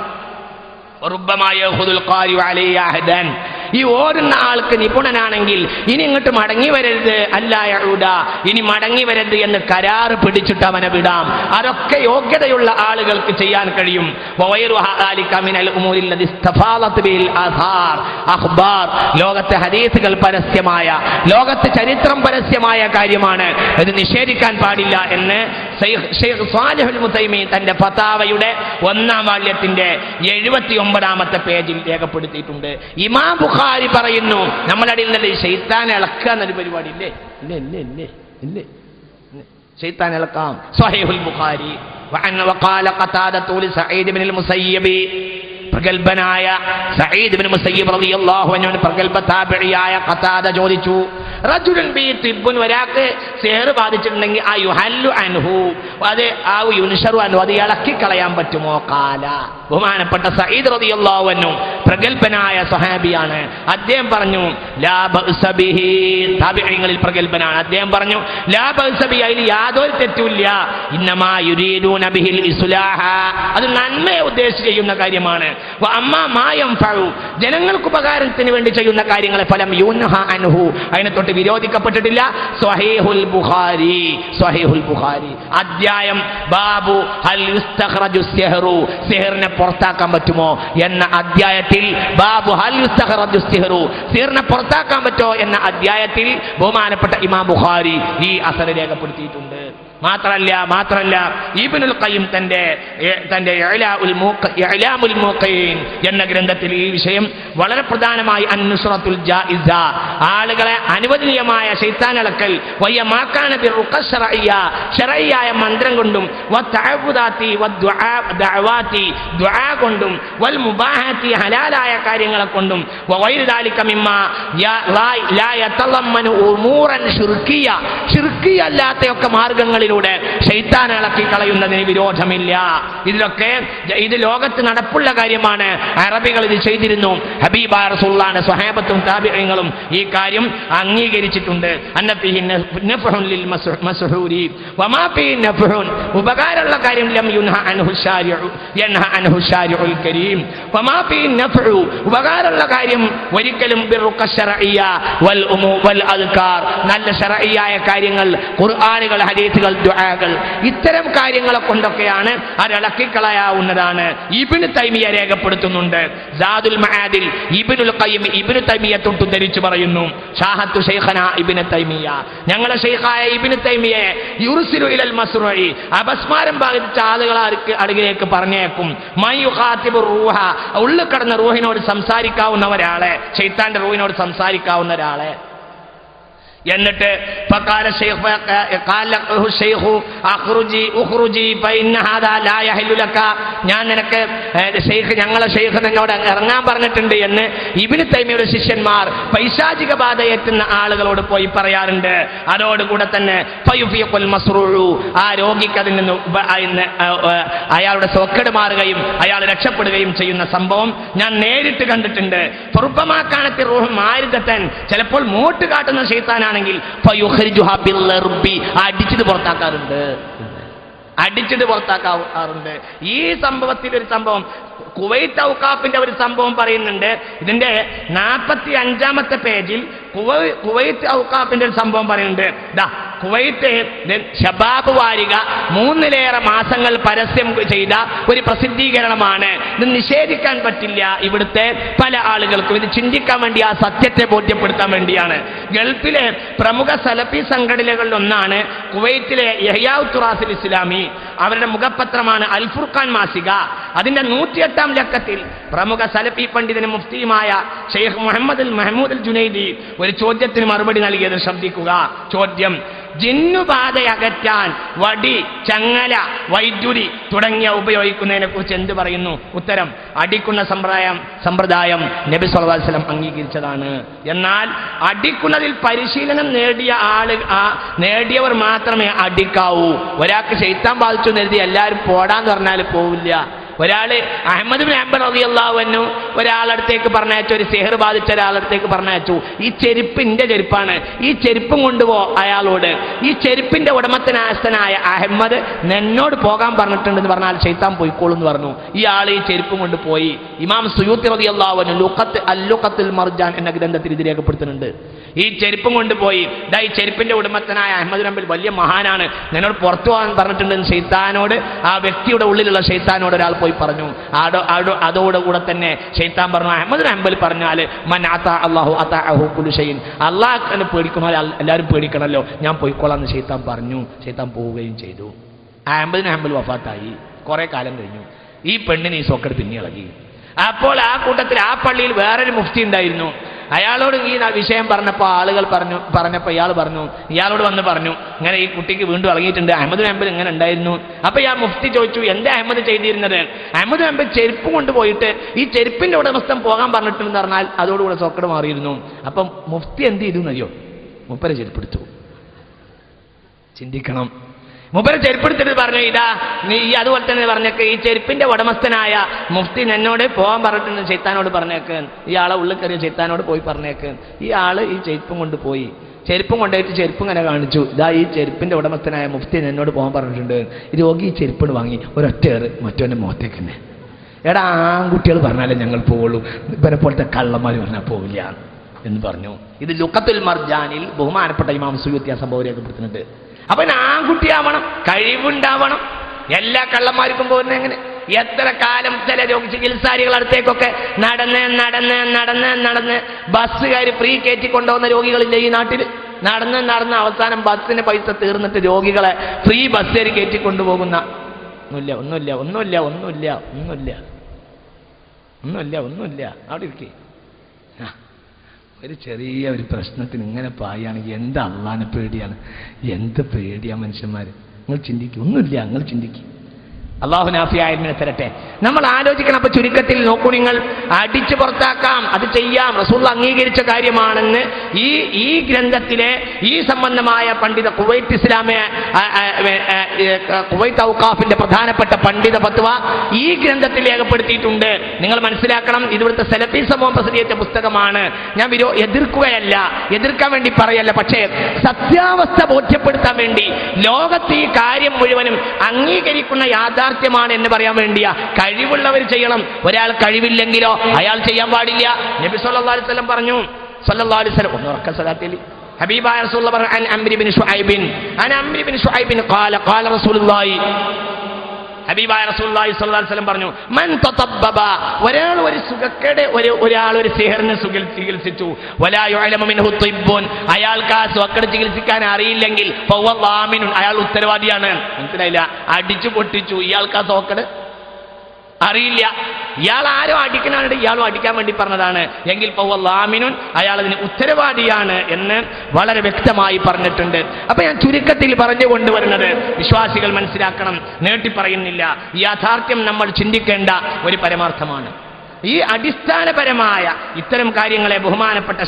റുബ്ബമായ യഖുദുൽ ഖാരി അലൈഹി അഹദൻ, ഈ ഓടുന്ന ആൾക്ക് നിപുണനാണെങ്കിൽ ഇനി ഇങ്ങോട്ട് മടങ്ങി വരരുത്, അല്ലാ യഊദ, ഇനി മടങ്ങി വരരുത് എന്ന് കരാറ് പിടിച്ചിട്ട് അവനെ വിടാം. അതൊക്കെ യോഗ്യതയുള്ള ആളുകൾക്ക് ചെയ്യാൻ കഴിയും. ലോകത്തെ ഹദീസുകൾ പരസ്യമായ, ലോകത്തെ ചരിത്രം പരസ്യമായ കാര്യമാണ്, ഇത് നിഷേധിക്കാൻ പാടില്ല എന്ന് ഷെയ്ഖ് സ്വാലിഹുൽ മുസൈമീൻ തന്റെ ഫതാവയുടെ 1-ാം വാള്യത്തിന്റെ 79-ാമത്തെ പേജിൽ രേഖപ്പെടുത്തിയിട്ടുണ്ട്. ഇമാം ബുഖാരി പറയുന്നു, നമ്മളടിയിൽ നിന്ന് ശൈത്താൻ ഇളക്കുക എന്നൊരു പരിപാടി ഇല്ലേ? ഇല്ലേ ശൈത്താൻ ഇളക്കാം. സ്വഹീഹുൽ ബുഖാരി. വഖാല ഖതാദതു ലസഈദ് ഇബ്നുൽ മുസയ്യിബ്, പ്രഗൽഭനായ സഈദ് ഇബ്നു മുസയ്യിബ് റളിയല്ലാഹു അൻഹു, പ്രഗൽഭ താബിഈയായ ഖതാദ ചോദിച്ചു, റജുലുൻ ബി തിബ്ബുൻ, ഒരാൾക്ക് സിഹർ ബാധിച്ചിട്ടുണ്ടെങ്കിൽ ആ യുഹല്ലു അൻഹു, അത് ആ യുൻഷറു അൻഹു, അത് ഇളക്കി കളയാൻ പറ്റുമോ? ഖാല, ബഹുമാനപ്പെട്ട സഈദ് റളിയല്ലാഹു അൻഹു പ്രഗൽഭനായ സ്വഹാബിയാണ്. അദ്ദേഹം പറഞ്ഞു ലാ ബഅസ ബിഹി, താബിഈങ്ങളിൽ പ്രഗൽഭനാണ്. അദ്ദേഹം പറഞ്ഞു ലാ ബഅസ ബിഹി, അതിൽ യാതൊരു തെറ്റുമില്ല. ഇന്നമാ യുരീദൂന ബിഹിൽ ഇസ്ലാഹ, അത് നന്മയെ ഉദ്ദേശിച്ച് ചെയ്യുന്ന കാര്യമാണ്. വഅമ്മാ മാ യൻഫഉ, ജനങ്ങൾക്ക് ഉപകാരത്തിന് വേണ്ടി ചെയ്യുന്ന കാര്യങ്ങളെ ഫലം യുൻഹ അൻഹു, അതിനെ തൊട്ട് വിരോധിക്കപ്പെട്ടിട്ടില്ല. സ്വഹീഹുൽ ബുഖാരി, സ്വഹീഹുൽ ബുഖാരി അധ്യായം ബാബു ഹൽ യുസ്തഖ്റജു സിഹ്റു, സിഹറിനെ പുറത്താക്കാൻ പറ്റുമോ എന്ന അധ്യായത്തിൽ, ബാബു ഹൽ യുസ്തഖ്റജു സിഹ്റു, സിഹറിനെ പുറത്താക്കാൻ പറ്റുമോ എന്ന അധ്യായത്തിൽ ബഹുമാനപ്പെട്ട ഇമാം ബുഖാരി ഈ അസർ രേഖപ്പെടുത്തിയിട്ടുണ്ട്. മാത്രല്ല ഇബ്നുൽ ഖയ്യിം തന്റെ ഇഅ്ലാമുൽ മുഖീൻ എന്ന ഗ്രന്ഥത്തിൽ ഈ വിഷയം വളരെ പ്രധാനമായി അൻനുസ്റത്തുൽ ജായിസ, ആളുകളെ അനുവദനീയമായ ശൈത്താൻ ഇളക്കൽ, വയ്യ മാക്കാന ബിറുഖ ശർഇയ്യ, ശർഇയ്യായ മന്ത്രം കൊണ്ടും, വതഅവുദാതി വദഅവാതി, ദുആ കൊണ്ടും, വൽ മുബാഹാതി, ഹലാലായ കാര്യങ്ങളെ കൊണ്ടും, വഗൈറു ദാലിക മിമ്മാ ലാ യതളമ്മനു ഉമൂറൻ ശിർകിയ, ശിർകിയ അല്ലാത്തയൊക്കെ മാർഗങ്ങളിൽ ശൈത്താൻ ഇളക്കി കളയുന്നതിന് വിരോധമില്ല. ഇത് ലോകത്ത് നടപ്പുള്ള കാര്യമാണ്. അറബികൾ ഇത് ചെയ്തിരുന്നു. ഹബീബായ റസൂലുള്ളാഹിന്റെ സ്വഹാബത്തും താബിഈങ്ങളും ഈ കാര്യം അംഗീകരിച്ചിട്ടുണ്ട്. അന്നഫിഹി നഫ്ഉൻ ലിൽ മസ്ഹൂരി വമാ ഫീഹി നഫ്ഉൻ, ഉപകാരമുള്ള കാര്യം ലം യുൻഹ അൻഹു ശാരിഉ യൻഹ അൻഹു ശാരിഉൽ കരീം. വമാ ഫീഹി നഫ്ഉ, ഉപകാരമുള്ള കാര്യം ഒരിക്കലും ബിറുഖ ശർഇയ്യ വൽ അദ്കാർ, നല്ല ശർഇയ്യായ കാര്യങ്ങൾ, ഖുർആനുകൾ, ഹദീസുകൾ, ദുആകൾ, ഇത്തരം കാര്യങ്ങളെ കൊണ്ടൊക്കെയാണ് അത് ഇളക്കിക്കളയാവുന്നതാണ്. ഇബ്നു തൈമിയ രേഖപ്പെടുത്തുന്നുണ്ട്. സാദുൽ മആദിൽ ഇബ്നുൽ ഖയ്യിം ഇബ്നു തൈമിയ തൊട്ട് ധരിച്ചു പറയുന്നു, ഷാഹത്തു ശൈഖന ഇബ്നു തൈമിയ, ഞങ്ങളുടെ ശൈഖായ ഇബ്നു തൈമിയെ യുർസിലു ഇലൽ മസ്റൂഇ, അപസ്മാരം ബാധിച്ച ആളുകളെ അടുക്കിലേക്ക് പറഞ്ഞേക്കും. മൻ യുഖാതിബു റൂഹ, ഉള്ളിൽ കടന്ന റൂഹിനോട് സംസാരിക്കാവുന്ന ഒരാളെ, ശൈത്താന്റെ റൂഹിനോട് സംസാരിക്കാവുന്ന ഒരാളെ. എന്നിട്ട് ഫഖാല ശൈഖു ഉഖ്റുജി ഫഇന്ന ഹാദാ ലാ യഹല്ലു ലക, ഞാൻ നിനക്ക് ഞങ്ങളെ ശൈഖ് എന്നോട് ഇറങ്ങാൻ പറഞ്ഞിട്ടുണ്ട് എന്ന് ഇബ്നു തൈമിയയുടെ ശിഷ്യന്മാർ പൈശാചിക ബാധയേറ്റുന്ന ആളുകളോട് പോയി പറയാറുണ്ട്. അതോടുകൂടെ തന്നെ ഫയുഫിഖുൽ മസ്റൂഉ, ആ രോഗിക്ക് അതിൽ നിന്ന് അയാളുടെ സോക്കേട് മാറുകയും അയാൾ രക്ഷപ്പെടുകയും ചെയ്യുന്ന സംഭവം ഞാൻ നേരിട്ട് കണ്ടിട്ടുണ്ട്. ഫുർബമാക്കാനത്തി റൂഹ് മാരിദത്തൻ, ചിലപ്പോൾ മൂട്ട് കാട്ടുന്ന ശൈത്താനാണ് ണെങ്കിൽ അടിച്ചിട്ട് പുറത്താക്കാറുണ്ട്. ഈ സംഭവത്തിൽ ഒരു സംഭവം, കുവൈത്ത് ഔഖാഫിന്റെ ഒരു സംഭവം പറയുന്നുണ്ട്. ഇതിന്റെ 45-ാമത്തെ പേജിൽ കുവൈത്ത് ഔഖാഫിന്റെ ഒരു സംഭവം പറയുന്നുണ്ട്. കുവൈറ്റ് ശബാബ് വാരിക 3-ലേറെ മാസങ്ങൾ പരസ്യം ചെയ്ത ഒരു പ്രസിദ്ധീകരണമാണ്. ഇത് നിഷേധിക്കാൻ പറ്റില്ല. ഇവിടുത്തെ പല ആളുകൾക്കും ഇത് ചിന്തിക്കാൻ വേണ്ടി, ആ സത്യത്തെ ബോധ്യപ്പെടുത്താൻ വേണ്ടിയാണ്. ഗൾഫിലെ പ്രമുഖ സലഫി സംഘടനകളിൽ ഒന്നാണ് കുവൈറ്റിലെ യഹ്യാ തുറാസിൽ ഇസ്ലാമി. അവരുടെ മുഖപത്രമാണ് അൽ ഫുർഖാൻ മാസിക. അതിന്റെ 108-ാം ലക്കത്തിൽ പ്രമുഖ സലഫി പണ്ഡിതനും മുഫ്തിയുമായ ഷെയ്ഖ് മുഹമ്മദ് അൽ ജുനൈദി ഒരു ചോദ്യത്തിന് മറുപടി നൽകിയത് ശ്രദ്ധിക്കുക. ചോദ്യം: ജിന്നുബാധയകറ്റാൻ വടി, ചങ്ങല, വൈദ്യുതി തുടങ്ങിയ ഉപയോഗിക്കുന്നതിനെ കുറിച്ച് എന്ത് പറയുന്നു? ഉത്തരം: അടിക്കുന്ന സമ്പ്രദായം നബി സല്ലല്ലാഹു അലൈഹി വസല്ലം അംഗീകരിച്ചതാണ്. എന്നാൽ അടിക്കുന്നതിൽ പരിശീലനം നേടിയവർ മാത്രമേ അടിക്കാവൂ. ഒരാൾക്ക് ശൈത്താൻ ബാധിച്ചു എന്നെഴുതി എല്ലാവരും പോടാന്ന് പറഞ്ഞാൽ പോവില്ല. ഒരാള് അഹ്മദ് ബിൻ ഹംബൽ റളിയല്ലാഹു അൻഹു ഒരാളടുത്തേക്ക് പറഞ്ഞയച്ചു, ഒരു സിഹർ ബാധിച്ച ഒരാളടുത്തേക്ക് പറഞ്ഞയച്ചു. ഈ ചെരുപ്പ് എന്റെ ചെരുപ്പാണ്, ഈ ചെരുപ്പും കൊണ്ടുപോ അയാളോട്. ഈ ചെരുപ്പിന്റെ ഉടമസ്ഥനായ അഹമ്മദ് എന്നോട് പോകാൻ പറഞ്ഞിട്ടുണ്ടെന്ന് പറഞ്ഞാൽ ശൈത്താൻ പോയിക്കോളും എന്ന് പറഞ്ഞു. ഈ ആൾ ഈ ചെരുപ്പും കൊണ്ട് പോയി. ഇമാം സുയൂത്തി റളിയല്ലാഹു അൻഹു അൽ-ലുഖത്തുൽ മർജാൻ എന്ന ഗ്രന്ഥത്തിൽ ഇത് രേഖപ്പെടുത്തുന്നുണ്ട്. ഈ ചെരുപ്പും കൊണ്ടുപോയി. ഈ ചെരുപ്പിന്റെ ഉടമസ്ഥനായ അഹ്മദ് ബിൻ ഹംബൽ വലിയ മഹാനാണ്, എന്നോട് പുറത്തു പോകാൻ പറഞ്ഞിട്ടുണ്ടെന്ന് ശൈത്താനോട്, ആ വ്യക്തിയുടെ ഉള്ളിലുള്ള ശൈത്താനോട് ഒരാൾ പോയി പറഞ്ഞു. അതോടുകൂടെ തന്നെ ശൈത്താൻ പറഞ്ഞു, അഹ്മദ് ബിൻ ഹംബൽ പറഞ്ഞാൽ മൻ അതാ അല്ലാഹു അതാഅഹു കുല്ലു ഷൈഇൻ, അല്ലാഹുവിനെ പേടിക്കണോ എല്ലാവരും പേടിക്കണമല്ലോ, ഞാൻ പോയിക്കോളാന്ന് ശൈത്താൻ പറഞ്ഞു. ശൈത്താൻ പോവുകയും ചെയ്തു. അഹ്മദ് ബിൻ ഹംബൽ വഫാത്തായി. കുറെ കാലം കഴിഞ്ഞു. ഈ പെണ്ണിന് ഈ സോക്കട് പിന്നെ ഇളകി. അപ്പോൾ ആ കൂട്ടത്തിൽ ആ പള്ളിയിൽ വേറൊരു മുഫ്തി ഉണ്ടായിരുന്നു. അയാളോട് ഈ വിഷയം പറഞ്ഞപ്പോൾ ആളുകൾ പറഞ്ഞപ്പോൾ ഇയാളോട് വന്ന് പറഞ്ഞു, ഇങ്ങനെ ഈ കുട്ടിക്ക് വീണ്ടും ഇറങ്ങിയിട്ടുണ്ട്, അഹ്മദ് ബിൻ ഹംബൽ ഇങ്ങനെ ഉണ്ടായിരുന്നു. അപ്പോൾ ആ മുഫ്തി ചോദിച്ചു, എന്താ അഹ്മദ് ചെയ്തിരുന്നത്? അഹ്മദ് ബിൻ ഹംബൽ ചെരുപ്പ് കൊണ്ടുപോയിട്ട് ഈ ചെരുപ്പിന്റെ ഉടമസ്ഥൻ പോകാൻ പറഞ്ഞിട്ടുണ്ടെന്ന് പറഞ്ഞാൽ അതോടുകൂടെ സോക്കട് മാറിയിരുന്നു. അപ്പം മുഫ്തി എന്ത് ചെയ്തു എന്നറിയോ? മൂപ്പരെ ചെരുപ്പെടുത്തു. ചിന്തിക്കണം. മൂപ്പരെ ചെരുപ്പെടുത്തിട്ട് പറഞ്ഞു, ഇതാ നീ അതുപോലെ തന്നെ പറഞ്ഞേക്ക്, ഈ ചെരുപ്പിന്റെ ഉടമസ്ഥനായ മുഫ്തി എന്നോട് പോകാൻ പറഞ്ഞിട്ടുണ്ട്, ശൈത്താനോട് പറഞ്ഞേക്ക്. ഈ ആളെ ഉള്ളിൽ കയറിയ ശൈത്താനോട് പോയി പറഞ്ഞേക്ക്. ഈ ആള് ഈ ചെരുപ്പും കൊണ്ട് പോയി. ചെരുപ്പും കൊണ്ടുപോയിട്ട് ചെരുപ്പ് ഇങ്ങനെ കാണിച്ചു, ഇതാ ഈ ചെരുപ്പിന്റെ ഉടമസ്ഥനായ മുഫ്തി എന്നോട് പോകാൻ പറഞ്ഞിട്ടുണ്ട്. രോഗി ഈ ചെരുപ്പിട് വാങ്ങി ഒരൊറ്റേറ് മറ്റവന്റെ മുഖത്തേക്ക് തന്നെ. എടാ, ആൺകുട്ടികൾ പറഞ്ഞാലേ ഞങ്ങൾ പോവുള്ളൂ, ഇവരെ പോലത്തെ കള്ളന്മാർ പറഞ്ഞാൽ പോവില്ല എന്ന് പറഞ്ഞു. ഇത് ലുഖത്തുൽ മർജാനിൽ ബഹുമാനപ്പെട്ട ഇമാം സുയൂത്തി ആ സംഭവം രേഖപ്പെടുത്തുന്നുണ്ട്. അപ്പൊ ആൺകുട്ടിയാവണം, കഴിവുണ്ടാവണം. എല്ലാ കള്ളന്മാർക്കും പോകുന്ന എങ്ങനെ? എത്ര കാലം ചില ചികിത്സാരികൾ അടുത്തേക്കൊക്കെ നടന്ന് ബസ്സുകാർ ഫ്രീ കയറ്റി കൊണ്ടുപോകുന്ന രോഗികളില്ല ഈ നാട്ടിൽ. നടന്ന് അവസാനം ബസ്സിന് പൈസ തീർന്നിട്ട് രോഗികളെ ഫ്രീ ബസ്സുകാർ കയറ്റി കൊണ്ടുപോകുന്ന ഒന്നുമില്ല. അവിടെ ഇരിക്കേ. ഒരു ചെറിയ ഒരു പ്രശ്നത്തിന് ഇങ്ങനെ പായാണെങ്കിൽ എന്താ അള്ളാനെ പേടിയാണ്, എന്ത് പേടിയാ മനുഷ്യന്മാർ. നിങ്ങൾ ചിന്തിക്കും. ഒന്നുമില്ല, നിങ്ങൾ ചിന്തിക്കും. അള്ളാഹു നാഫിയായതിനെ തരട്ടെ. നമ്മൾ ആലോചിക്കണം. അപ്പൊ ചുരുക്കത്തിൽ നോക്കൂ, നിങ്ങൾ അടിച്ചു പുറത്താക്കാം, അത് ചെയ്യാം, റസൂൽ അംഗീകരിച്ച കാര്യമാണെന്ന് ഈ ഗ്രന്ഥത്തിലെ ഈ സംബന്ധമായ പണ്ഡിത കുവൈറ്റ് ഔഖാഫിന്റെ പ്രധാനപ്പെട്ട പണ്ഡിത ഫത്വ ഈ ഗ്രന്ഥത്തിൽ രേഖപ്പെടുത്തിയിട്ടുണ്ട്. നിങ്ങൾ മനസ്സിലാക്കണം, ഇവിടുത്തെ സലഫി സമൂഹം പ്രസിദ്ധീകരിച്ച പുസ്തകമാണ്. ഞാൻ എതിർക്കുകയല്ല, എതിർക്കാൻ വേണ്ടി പറയല്ല, പക്ഷേ സത്യാവസ്ഥ ബോധ്യപ്പെടുത്താൻ വേണ്ടി ലോകത്ത് ഈ കാര്യം മുഴുവനും അംഗീകരിക്കുന്ന യാഥാർത്ഥ്യമാണ് എന്ന് പറയാൻ വേണ്ടിയാ. കഴിവുള്ളവർ ചെയ്യണം, ഒരാൾ കഴിവില്ലെങ്കിലോ അയാൾ ചെയ്യാൻ പാടില്ല. നബി സല്ലല്ലാഹു അലൈഹി വസല്ലം പറഞ്ഞു, സല്ലല്ലാഹു അലൈഹി വസല്ലം ഒന്ന് ഉറക്ക സലാത്തിൽ ഹബീബായ റസൂലുള്ളാഹി പറഞ്ഞു, അൻ അംരി ബിൻ ശുഐബിൻ ഖാല റസൂലുള്ളാഹി, ഹബീബായ റസൂലുള്ളാഹി സ്വല്ലല്ലാഹു അലൈഹി വസല്ലം പറഞ്ഞു, മൻ തതബ്ബബ, ഒരാൾ ഒരു സുഖക്കേട്, ഒരാൾ ഒരു സിഹറിനെ ചികിത്സിച്ചു, വലാ യുഅലമു മിൻഹു തിബ്ബുൻ, അയാൾക്ക് ആ സുഖക്കേട് ചികിത്സിക്കാൻ അറിയില്ലെങ്കിൽ ഫഹുവ ളാമിനുൻ, അയാൾ ഉത്തരവാദിയാണ്. മനസ്സിലായില്ല? അടിച്ചു പൊട്ടിച്ചു, ഇയാൾക്ക് ആ സുഖക്കേട് അറിയില്ല, ഇയാൾ ആരോ അടിക്കാനാണ്, ഇയാളും അടിക്കാൻ വേണ്ടി പറഞ്ഞതാണ് എങ്കിൽ ഫഹുവ ളാമിനുൻ, അയാൾ അതിന് ഉത്തരവാദിയാണ് എന്ന് വളരെ വ്യക്തമായി പറഞ്ഞിട്ടുണ്ട്. അപ്പൊ ഞാൻ ചുരുക്കത്തിൽ പറഞ്ഞു കൊണ്ടുവരുന്നത്, വിശ്വാസികൾ മനസ്സിലാക്കണം, നീട്ടി പറയുന്നില്ല, ഈ യാഥാർത്ഥ്യം നമ്മൾ ചിന്തിക്കേണ്ട ഒരു പരമാർത്ഥമാണ്. ഈ അടിസ്ഥാനപരമായ ഇത്തരം കാര്യങ്ങളെ ബഹുമാനപ്പെട്ട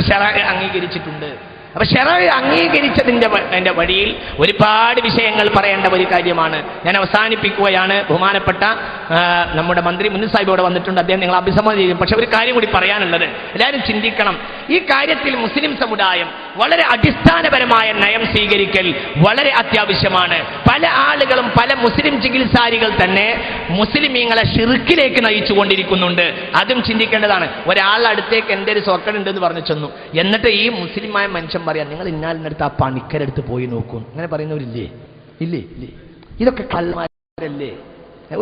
ശറഅ് അംഗീകരിച്ചിട്ടുണ്ട്. അപ്പൊ ശറഅ് അംഗീകരിച്ചതിന്റെ വഴിയിൽ ഒരുപാട് വിഷയങ്ങൾ പറയേണ്ട ഒരു കാര്യമാണ്. ഞാൻ അവസാനിപ്പിക്കുകയാണ്. ബഹുമാനപ്പെട്ട നമ്മുടെ മന്ത്രി മുൻ സാഹിബ് ഇവിടെ വന്നിട്ടുണ്ട്, അദ്ദേഹം നിങ്ങൾ അഭിസംബോധന ചെയ്യും. പക്ഷെ ഒരു കാര്യം കൂടി പറയാനുള്ളത്, എല്ലാവരും ചിന്തിക്കണം. ഈ കാര്യത്തിൽ മുസ്ലിം സമുദായം വളരെ അടിസ്ഥാനപരമായ നയം സ്വീകരിക്കൽ വളരെ അത്യാവശ്യമാണ്. പല ആളുകളും, പല മുസ്ലിം ചികിത്സാരികൾ തന്നെ മുസ്ലിമീങ്ങളെ ഷിർക്കിലേക്ക് നയിച്ചുകൊണ്ടിരിക്കുന്നുണ്ട്. അതും ചിന്തിക്കേണ്ടതാണ്. ഒരാളുടെ അടുത്തേക്ക് എൻ്റെ ഒരു സോക്കടുണ്ടെന്ന് പറഞ്ഞു ചെന്നു, എന്നിട്ട് ഈ മുസ്ലിമായ മനുഷ്യൻ പറയാം, നിങ്ങൾ ഇന്നാലിനടുത്ത് ആ പണിക്കരെടുത്ത് പോയി നോക്കൂ, അങ്ങനെ പറയുന്നവരില്ലേ? ഇല്ലേ? ഇല്ലേ? ഇതൊക്കെ കള്ളന്മാരല്ലേ?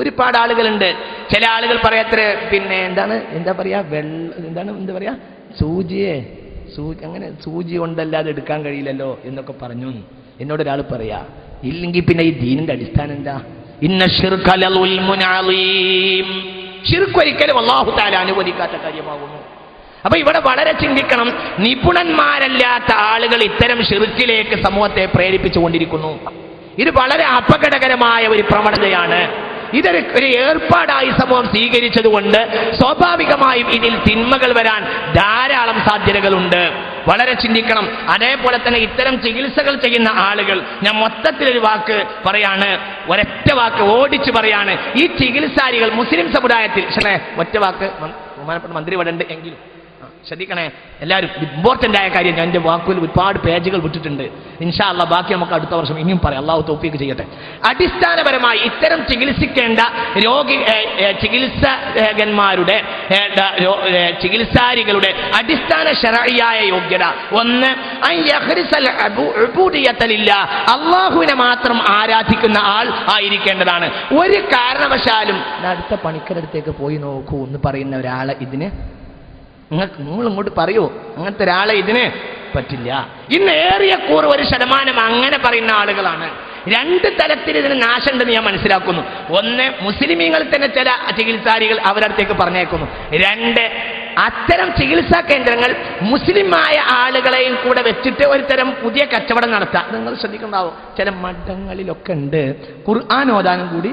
ഒരുപാട് ആളുകളുണ്ട്. ചില ആളുകൾ പറയാത്ര പിന്നെ എന്താ പറയാ, എന്താ പറയാ, അങ്ങനെ സൂചി കൊണ്ടല്ലാതെ എടുക്കാൻ കഴിയില്ലല്ലോ എന്നൊക്കെ പറഞ്ഞു എന്നോടൊരാൾ പറയാ. ഇല്ലെങ്കിൽ പിന്നെ ഈ ദീനിന്റെ അടിസ്ഥാനം എന്താ? ഇന്ന ശിർക ലളുൽമുൻ അളീം. ശിർക്ക് ഒരിക്കലും അല്ലാഹു തആല അനുവദിക്കാത്ത കാര്യമാകുന്നു. അപ്പൊ ഇവിടെ വളരെ ചിന്തിക്കണം. നിപുണന്മാരല്ലാത്ത ആളുകൾ ഇത്തരം ശിർക്കിലേക്ക് സമൂഹത്തെ പ്രേരിപ്പിച്ചുകൊണ്ടിരിക്കുന്നു. ഇത് വളരെ അപകടകരമായ ഒരു പ്രവണതയാണ്. ഇതൊരു ഏർപ്പാടായി സമൂഹം സ്വീകരിച്ചതുകൊണ്ട് സ്വാഭാവികമായും ഇതിൽ തിന്മകൾ വരാൻ ധാരാളം സാധ്യതകളുണ്ട്. വളരെ ചിന്തിക്കണം. അതേപോലെ തന്നെ ഇത്തരം ചികിത്സകൾ ചെയ്യുന്ന ആളുകൾ, ഞാൻ മൊത്തത്തിലൊരു വാക്ക് പറയാണ്, ഒരൊറ്റ വാക്ക് ഓടിച്ചു പറയാണ്, ഈ ചികിത്സാരികൾ മുസ്ലിം സമുദായത്തിൽ ഒറ്റ വാക്ക് ബഹുമാനപ്പെട്ട മന്ത്രി ഇവിടെ ഉണ്ട് എങ്കിലും ശ്രദ്ധിക്കണേ എല്ലാവരും. ഇമ്പോർട്ടൻ്റ് ആയ കാര്യം, ഞാൻ എൻ്റെ വാക്കുകൾ ഒരുപാട് പേജുകൾ വിട്ടിട്ടുണ്ട്. ഇൻഷാ അല്ലാഹ് ബാക്കി നമുക്ക് അടുത്ത വർഷം ഇനിയും പറയാം. അല്ലാഹു തൗഫീഖ് ചെയ്യട്ടെ. അടിസ്ഥാനപരമായി ഇത്തരം ചികിത്സിക്കേണ്ട ചികിത്സകന്മാരുടെ ചികിത്സാരികളുടെ അടിസ്ഥാന ശരഈയായ യോഗ്യത, ഒന്ന് അല്ലാഹുവിനെ മാത്രം ആരാധിക്കുന്ന ആൾ ആയിരിക്കേണ്ടതാണ്. ഒരു കാരണവശാലും അടുത്ത പണിക്കരടുത്തേക്ക് പോയി നോക്കൂ എന്ന് പറയുന്ന ഒരാളെ ഇതിന് നിങ്ങൾ ഇങ്ങോട്ട് പറയൂ, അങ്ങനത്തെ ഒരാളെ ഇതിന് പറ്റില്ല. ഇന്ന് ഏറിയ കൂറ് 1% അങ്ങനെ പറയുന്ന ആളുകളാണ്. രണ്ട് തലത്തിൽ ഇതിന് നാശമുണ്ടെന്ന് ഞാൻ മനസ്സിലാക്കുന്നു. ഒന്ന്, മുസ്ലിമീങ്ങൾ തന്നെ ചില ചികിത്സാരികൾ അവരടുത്തേക്ക് പറഞ്ഞേക്കുന്നു. രണ്ട്, അത്തരം ചികിത്സാ കേന്ദ്രങ്ങൾ മുസ്ലിമായ ആളുകളെയും കൂടെ വെച്ചിട്ട് ഒരു തരം പുതിയ കച്ചവടം നടത്താം. നിങ്ങൾ ശ്രദ്ധിക്കുന്നുണ്ടാവും, ചില മഠങ്ങളിലൊക്കെ ഉണ്ട് ഖുർആൻ ഓതാനും കൂടി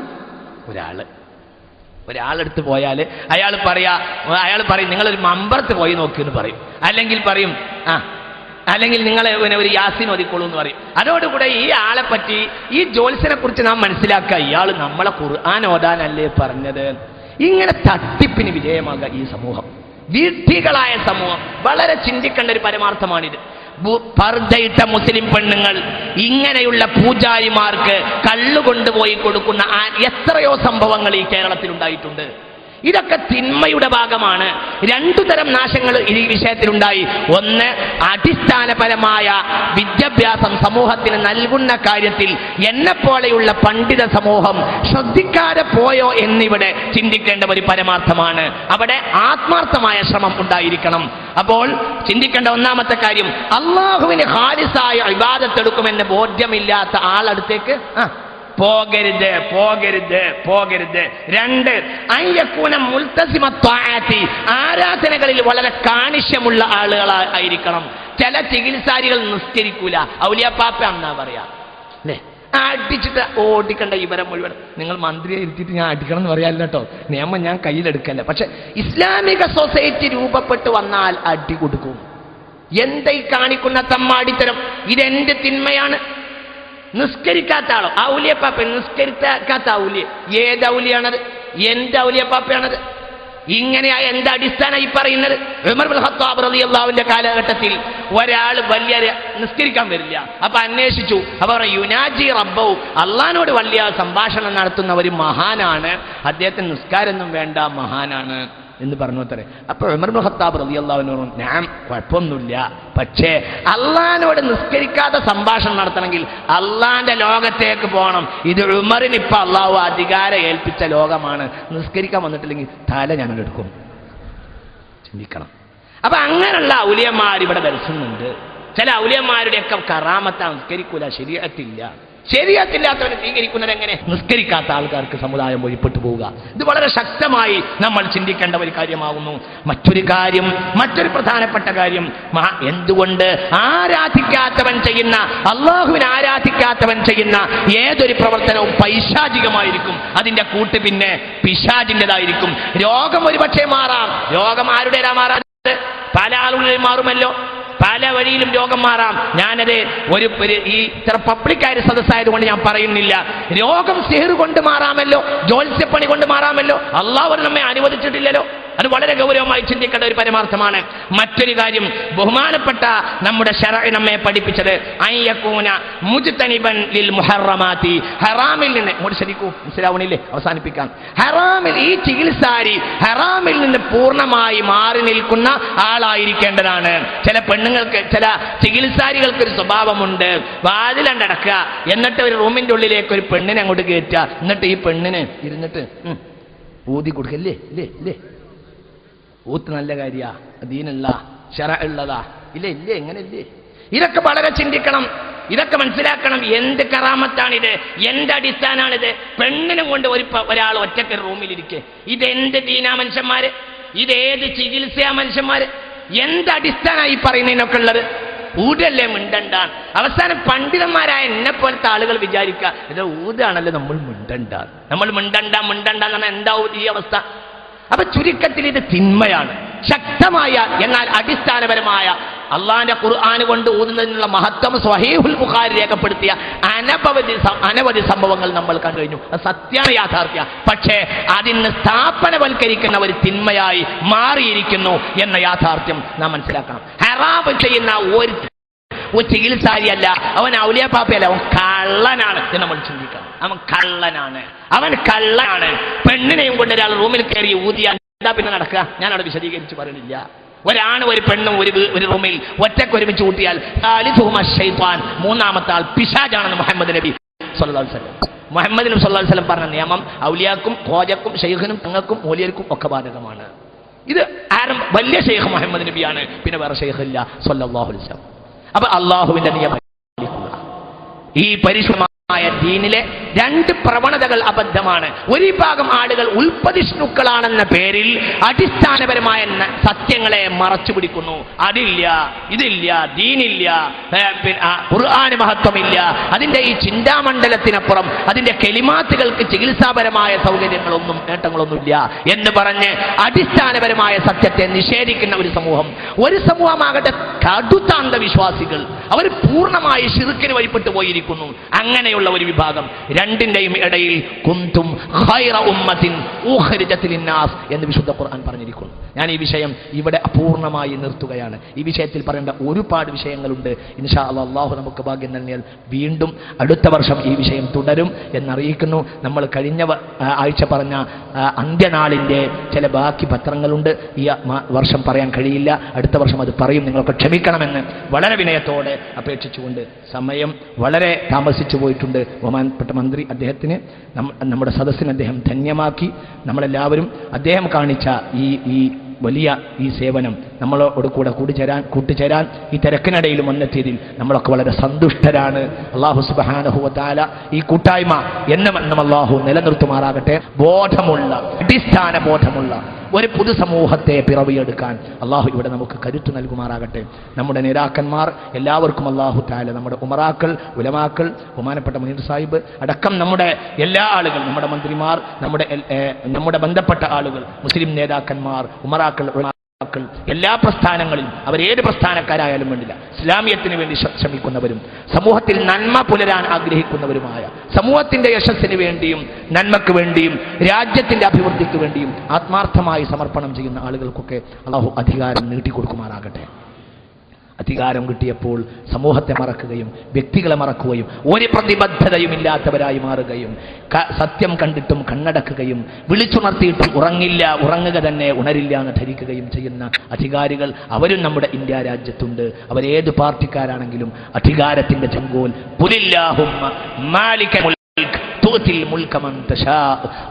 ഒരാളെടുത്ത് പോയാൽ അയാൾ പറയും നിങ്ങളൊരു മമ്പറത്ത് പോയി നോക്കിയെന്ന് പറയും. അല്ലെങ്കിൽ പറയും അല്ലെങ്കിൽ നിങ്ങൾ ഒരു യാസീൻ ഓതിക്കോളൂ എന്ന് പറയും. അതോടുകൂടെ ഈ ആളെ പറ്റി, ഈ ജോത്സ്യനെ കുറിച്ച് നാം മനസ്സിലാക്കുക, ഇയാൾ നമ്മളെ ഖുർആൻ ഓതാനല്ലേ പറഞ്ഞത്. ഇങ്ങനെ തട്ടിപ്പിന് വിധേയമാകുക ഈ സമൂഹം, വീട്ടികളായ സമൂഹം. വളരെ ചിന്തിക്കേണ്ട ഒരു പരമാർത്ഥമാണിത്. പർദ്ദയിട്ട മുസ്ലിം പെണ്ണുങ്ങൾ ഇങ്ങനെയുള്ള പൂജാരിമാർക്ക് കള്ളുകൊണ്ടുപോയി കൊടുക്കുന്ന എത്രയോ സംഭവങ്ങൾ ഈ കേരളത്തിൽ ഉണ്ടായിട്ടുണ്ട്. ഇതൊക്കെ തിന്മയുടെ ഭാഗമാണ്. രണ്ടു തരം നാശങ്ങൾ ഈ വിഷയത്തിലുണ്ടായി. ഒന്ന്, അടിസ്ഥാനപരമായ വിദ്യാഭ്യാസം സമൂഹത്തിന് നൽകുന്ന കാര്യത്തിൽ എന്നെപ്പോലെയുള്ള പണ്ഡിത സമൂഹം ശ്രദ്ധിക്കാതെ പോയോ എന്നിവിടെ ചിന്തിക്കേണ്ട ഒരു പരമാർത്ഥമാണ്. അവിടെ ആത്മാർത്ഥമായ ശ്രമം ഉണ്ടായിരിക്കണം. അപ്പോൾ ചിന്തിക്കേണ്ട ഒന്നാമത്തെ കാര്യം, അള്ളാഹുവിന് ഖാലിസായ ഇബാദത്ത് എടുക്കുമെന്ന് ബോധ്യമില്ലാത്ത ആളടുത്തേക്ക് പോകരുത്. രണ്ട്, അയ്യക്കൂന മുൽതസിമ ത്വാഅത്തി, ആരാധനകളിൽ വളരെ കാണിഷ്യമുള്ള ആളുകളായിരിക്കണം. ചില ചികിത്സാരികൾ നിസ്കരിക്കൂല, ഔലിയാപ്പാപ്പ എന്നാ പറയാ അല്ലേ, അടിച്ചിട്ട് ഓടിക്കണ്ട ഇവരെ മുഴുവൻ. നിങ്ങൾ മന്ത്രിയെ ഇരുത്തിയിട്ട് ഞാൻ അടിക്കണം എന്ന് പറയാല്ല കേട്ടോ, നിയമം ഞാൻ കയ്യിലെടുക്കല്ല. പക്ഷെ ഇസ്ലാമിക സൊസൈറ്റി രൂപപ്പെട്ട് വന്നാൽ അടി കൊടുക്കും. എന്താ ഈ കാണിക്കുന്ന തമ്മാടിത്തരം? ഇതെന്റെ തിന്മയാണ്. നിസ്കരിക്കാത്ത ആളോ ഔലിയപ്പാപ്പ, നിസ്കരിക്കാത്ത ഔലിയ, ഏത് ഔലിയാണത്? എന്റെ ഔലിയപ്പാപ്പയാണത്. ഇങ്ങനെയായ എന്താ അടിസ്ഥാനം ഈ പറയുന്നത്? ഉമർ ഇബ്നുൽ ഖത്താബ് റളിയല്ലാഹുവിന്റെ കാലഘട്ടത്തിൽ ഒരാൾ വലിയ നിസ്കരിക്കാൻ വരില്ല. അപ്പൊ അന്വേഷിച്ചു. അപ്പൊ യുനാജി റബ്ബഹു, അള്ളാഹിനോട് വലിയ സംഭാഷണം നടത്തുന്ന ഒരു മഹാനാണ്, അദ്ദേഹത്തിന് നിസ്കാരമൊന്നും വേണ്ട, മഹാനാണ് എന്ന് പറഞ്ഞു അത്രേ. അപ്പോൾ ഉമർ ഇബ്നുൽ ഖത്താബ് റളിയല്ലാഹു അൻഹു ഞാൻ കുഴപ്പമൊന്നുമില്ല, പക്ഷേ അള്ളാഹിനോട് നിസ്കരിക്കാതെ സംഭാഷണം നടത്തണമെങ്കിൽ അള്ളാഹിന്റെ ലോകത്തേക്ക് പോകണം. ഇത് ഉമറിന് ഇപ്പൊ അള്ളാഹു അധികാരം ഏൽപ്പിച്ച ലോകമാണ്. നിസ്കരിക്കാൻ വന്നിട്ടില്ലെങ്കിൽ തല ഞാനെടുക്കും. ചിന്തിക്കണം. അപ്പൊ അങ്ങനെയുള്ള ഔലിയന്മാർ ഇവിടെ ദർശനുണ്ട്. ചില ഔലിയന്മാരുടെയൊക്കെ കറാമത്ത നിസ്കരിക്കൂല, ശരീഅത്തില്ല. ശരീഅത്തില്ലാത്തവനെ സ്വീകരിക്കുന്നത് എങ്ങനെ? നിസ്കരിക്കാത്ത ആൾക്കാർക്ക് സമുദായം വഴിപ്പെട്ടു പോവുക. ഇത് വളരെ ശക്തമായി നമ്മൾ ചിന്തിക്കേണ്ട ഒരു കാര്യമാകുന്നു. മറ്റൊരു പ്രധാനപ്പെട്ട കാര്യം, എന്തുകൊണ്ട് അള്ളാഹുവിനെ ആരാധിക്കാത്തവൻ ചെയ്യുന്ന ഏതൊരു പ്രവർത്തനവും പൈശാചികമായിരിക്കും. അതിന്റെ കൂട്ട് പിന്നെ പിശാചിൻ്റെതായിരിക്കും. രോഗം ഒരുപക്ഷെ മാറാം. രോഗം ആരുടേതാ മാറാതെ? പല ആളുകളിൽ മാറുമല്ലോ. പല വഴിയിലും രോഗം മാറാം. ഞാനത് ഈ ഇത്ര പബ്ലിക്കായ സദസ്സായതുകൊണ്ട് ഞാൻ പറയുന്നില്ല. രോഗം സിഹ്ർ കൊണ്ട് മാറാമല്ലോ, ജ്യോത്സ്യപ്പണി കൊണ്ട് മാറാമല്ലോ. അള്ളാഹു നമ്മെ അനുവദിച്ചിട്ടില്ലല്ലോ. അത് വളരെ ഗൗരവമായി ചിന്തിക്കേണ്ട ഒരു പരമാർത്ഥമാണ്. മറ്റൊരു കാര്യം, ബഹുമാനപ്പെട്ട നമ്മുടെ ശറഅ് നമ്മെ പഠിപ്പിച്ചത് അയ്യകൂന മുജ്തനിബൻ ലിൽ മുഹറമാതി, ഹറാമിൽ നിന്ന്, ഇങ്ങോട്ട് ശരിക്കൂ, മനസ്സിലാവണില്ലേ, അവസാനിപ്പിക്കാം. ഹറാമിൽ, ഈ ചികിത്സാരി ഹറാമിൽ നിന്ന് പൂർണ്ണമായി മാറി നിൽക്കുന്ന ആളായിരിക്കേണ്ടതാണ്. ചില പെണ്ണുങ്ങൾക്ക്, ചില ചികിത്സാരികൾക്ക് ഒരു സ്വഭാവമുണ്ട്. വാതിലണ്ടടക്കുക, എന്നിട്ട് ഒരു റൂമിന്റെ ഉള്ളിലേക്ക് ഒരു പെണ്ണിനെ അങ്ങോട്ട് കയറ്റുക, എന്നിട്ട് ഈ പെണ്ണിന് ഇരുന്നിട്ട് ഊതി കൊടുക്കല്ലേ, ഇല്ലേ ഇല്ലേ, ഊത്ത് നല്ല കാര്യ, ദീനുള്ള ശറഅ് ഉള്ളതാ, ഇല്ലേ ഇല്ലേ, എങ്ങനെയല്ലേ? ഇതൊക്കെ വളരെ ചിന്തിക്കണം, ഇതൊക്കെ മനസ്സിലാക്കണം. എന്ത് കറാമത്താണിത്, എന്ത് അടിസ്ഥാനാണിത്? പെണ്ണിനും കൊണ്ട് ഒരാൾ ഒറ്റക്ക് റൂമിലിരിക്കെ, ഇതെന്ത് ദീനാ മനുഷ്യന്മാര്, ഇതേത് ചികിത്സയാ മനുഷ്യന്മാര്? എന്ത് അടിസ്ഥാനമായി പറയുന്നതിനൊക്കെ ഉള്ളത്? ഊതല്ലേ മിണ്ടണ്ടാൻ. അവസാനം പണ്ഡിതന്മാരായ എന്നെ പോലത്തെ ആളുകൾ വിചാരിക്കുക ഇത് ഊതാണല്ലോ നമ്മൾ മിണ്ടണ്ട, നമ്മൾ മിണ്ടണ്ട എന്ന് പറഞ്ഞാൽ എന്താവും ഈ അവസ്ഥ? അപ്പൊ ചുരുക്കത്തിൽ ഇത് തിന്മയാണ്. ശക്തമായ എന്നാൽ അടിസ്ഥാനപരമായ അള്ളാന്റെ ഖുർആൻ കൊണ്ട് ഊതുന്നതിനുള്ള മഹത്വം സ്വഹീഹുൽ ബുഖാരി രേഖപ്പെടുത്തിയ അനവധി സംഭവങ്ങൾ നമ്മൾ കണ്ടു കഴിഞ്ഞു. അത് സത്യമാണ്, യാഥാർത്ഥ്യ. പക്ഷേ അതിന് സ്ഥാപനവൽക്കരിക്കുന്ന ഒരു തിന്മയായി മാറിയിരിക്കുന്നു എന്ന യാഥാർത്ഥ്യം നാം മനസ്സിലാക്കണം. ഹറാം ചെയ്യുന്ന ഒരു ചികിത്സാരിയല്ല, അവൻ ഔലിയ പാപ്പയല്ല, അവൻ കള്ളനാണ് എന്ന് നമ്മൾ ചിന്തിക്കണം. അവൻ കള്ളനാണ്. പെണ്ണിനെയും കൊണ്ട് ഒരാൾ റൂമിൽ കയറി ഊതിയാൽ എന്താ പിന്നെ നടക്കുക? ഞാനവിടെ വിശദീകരിച്ച് പറയണില്ല. ഒരാണ് ഒരു പെണ്ണും ഒരു റൂമിൽ ഒറ്റക്ക് ഒരുമിച്ച് കൂട്ടിയാൽ മൂന്നാമത്തെ ആൾ പിശാചാണെന്ന് മുഹമ്മദ് നബി സല്ലല്ലാഹു അലൈഹി വസല്ലം. മുഹമ്മദ് നബി സല്ലല്ലാഹു അലൈഹി വസല്ലം പറഞ്ഞ നിയമം ഔലിയാക്കും ഖ്വാജക്കും ശൈഖിനും തങ്ങൾക്കും മൂല്യർക്കും ഒക്കെ ബാധകമാണ്. ഇത് ആരും വലിയ ശൈഖ് മുഹമ്മദ് നബിയാണ്, പിന്നെ വേറെ ശൈഖ് ഇല്ല സല്ലല്ലാഹു അലൈഹി വസല്ലം. അപ്പൊ അള്ളാഹുവിന്റെ നിയമം ഈ പരിശുദ്ധമായ ദീനിലെ രണ്ട് പ്രവണതകൾ അബദ്ധമാണ്. ഒരു വിഭാഗം ആളുകൾ ഉൽപ്പതിഷ്ണുക്കളാണെന്ന പേരിൽ അടിസ്ഥാനപരമായ സത്യങ്ങളെ മറച്ചു പിടിക്കുന്നു. അതില്ല, ഇതില്ല, ദീനില്ല, ഖുർആന് മഹത്വമില്ല, അതിന്റെ ഈ ചിന്താമണ്ഡലത്തിനപ്പുറം അതിന്റെ കെലിമാത്തുകൾക്ക് ചികിത്സാപരമായ സൗകര്യങ്ങളൊന്നും നേട്ടങ്ങളൊന്നുമില്ല എന്ന് പറഞ്ഞ് അടിസ്ഥാനപരമായ സത്യത്തെ നിഷേധിക്കുന്ന ഒരു സമൂഹമാകട്ടെ കടുത്ത അന്ധവിശ്വാസികൾ, അവർ പൂർണ്ണമായി ശിർക്കിന് വഴിപ്പെട്ടു പോയിരിക്കുന്നു. അങ്ങനെയുള്ള ഒരു വിഭാഗം. രണ്ടിന്റെയും ഇടയിൽ കുന്തും ഖൈറ ഉമ്മത്തിൻ ഉഖ്രിജത് ലിന്നാസ് എന്ന് വിശുദ്ധ ഖുർആൻ പറഞ്ഞിരിക്കുന്നു. ഞാൻ ഈ വിഷയം ഇവിടെ അപൂർണമായി നിർത്തുകയാണ്. ഈ വിഷയത്തിൽ പറയേണ്ട ഒരുപാട് വിഷയങ്ങളുണ്ട്. ഇൻഷാ അല്ലാഹ്, അല്ലാഹു നമുക്ക് ഭാഗ്യം നൽകിയാൽ വീണ്ടും അടുത്ത വർഷം ഈ വിഷയം തുടരും എന്നറിയിക്കുന്നു. നമ്മൾ കഴിഞ്ഞ ആഴ്ച പറഞ്ഞ അന്ത്യനാളിൻ്റെ ചില ബാക്കി പത്രങ്ങളുണ്ട്, ഈ വർഷം പറയാൻ കഴിയില്ല. അടുത്ത വർഷം അത് പറയും. നിങ്ങൾക്ക് ക്ഷമിക്കണമെന്ന് വളരെ വിനയത്തോടെ അപേക്ഷിച്ചുകൊണ്ട്, സമയം വളരെ താമസിച്ചു പോയിട്ടുണ്ട്. ബഹുമാനപ്പെട്ട മന്ത്രി, അദ്ദേഹത്തിന് നമ്മുടെ സദസ്സിന് അദ്ദേഹം ധന്യമാക്കി. നമ്മളെല്ലാവരും അദ്ദേഹം കാണിച്ച ഈ വലിയ ഈ സേവനം നമ്മളോട് കൂടെ കൂട്ടിച്ചേരാൻ ഈ തിരക്കിനിടയിലും വന്നെത്തിയതിൽ നമ്മളൊക്കെ വളരെ സന്തുഷ്ടരാണ്. അല്ലാഹു സുബ്ഹാനഹു വ തആല ഈ കൂട്ടായ്മ എന്നും അല്ലാഹു നിലനിർത്തുമാറാകട്ടെ. അടിസ്ഥാന ബോധമുള്ള ഒരു പൊതുസമൂഹത്തെ പിറവിയെടുക്കാൻ അള്ളാഹു ഇവിടെ നമുക്ക് കരുത്ത് നൽകുമാറാകട്ടെ. നമ്മുടെ നേതാക്കന്മാർ എല്ലാവർക്കും അള്ളാഹു തആല, നമ്മുടെ ഉമറാക്കൾ, ഉലമാക്കൾ, ബഹുമാനപ്പെട്ട മുനീർ സാഹിബ് അടക്കം നമ്മുടെ എല്ലാ ആളുകൾ, നമ്മുടെ മന്ത്രിമാർ, നമ്മുടെ ബന്ധപ്പെട്ട ആളുകൾ, മുസ്ലിം നേതാക്കന്മാർ, ഉമറാക്കൾ, എല്ലാ പ്രസ്ഥാനങ്ങളിലും അവരേത് പ്രസ്ഥാനക്കാരായാലും വേണ്ടില്ല, ഇസ്ലാമിയത്തിന് വേണ്ടി ശ്രമിക്കുന്നവരും സമൂഹത്തിൽ നന്മ പുലരാൻ ആഗ്രഹിക്കുന്നവരുമായ, സമൂഹത്തിന്റെ യശസ്സിന് വേണ്ടിയും നന്മയ്ക്ക് വേണ്ടിയും രാജ്യത്തിന്റെ അഭിവൃദ്ധിക്ക് വേണ്ടിയും ആത്മാർത്ഥമായി സമർപ്പണം ചെയ്യുന്ന ആളുകൾക്കൊക്കെ അല്ലാഹു അധികാരം നീട്ടിക്കൊടുക്കുമാറാകട്ടെ. അധികാരം കിട്ടിയപ്പോൾ സമൂഹത്തെ മറക്കുകയും വ്യക്തികളെ മറക്കുകയും ഒരു പ്രതിബദ്ധതയും ഇല്ലാത്തവരായി മാറുകയും സത്യം കണ്ടിട്ടും കണ്ണടക്കുകയും വിളിച്ചുണർത്തിയിട്ടും ഉറങ്ങുക തന്നെ ഉണരില്ല എന്ന് ധരിക്കുകയും ചെയ്യുന്ന അധികാരികൾ അവരും നമ്മുടെ ഇന്ത്യ രാജ്യത്തുണ്ട്. അവരേത് പാർട്ടിക്കാരാണെങ്കിലും അധികാരത്തിന്റെ ചെങ്കോൽ ഖുലില്ലാഹുമ്മ മാലികൽ മുൽക്ക് തുഅ്തിൽ മുൽക മൻ തശാ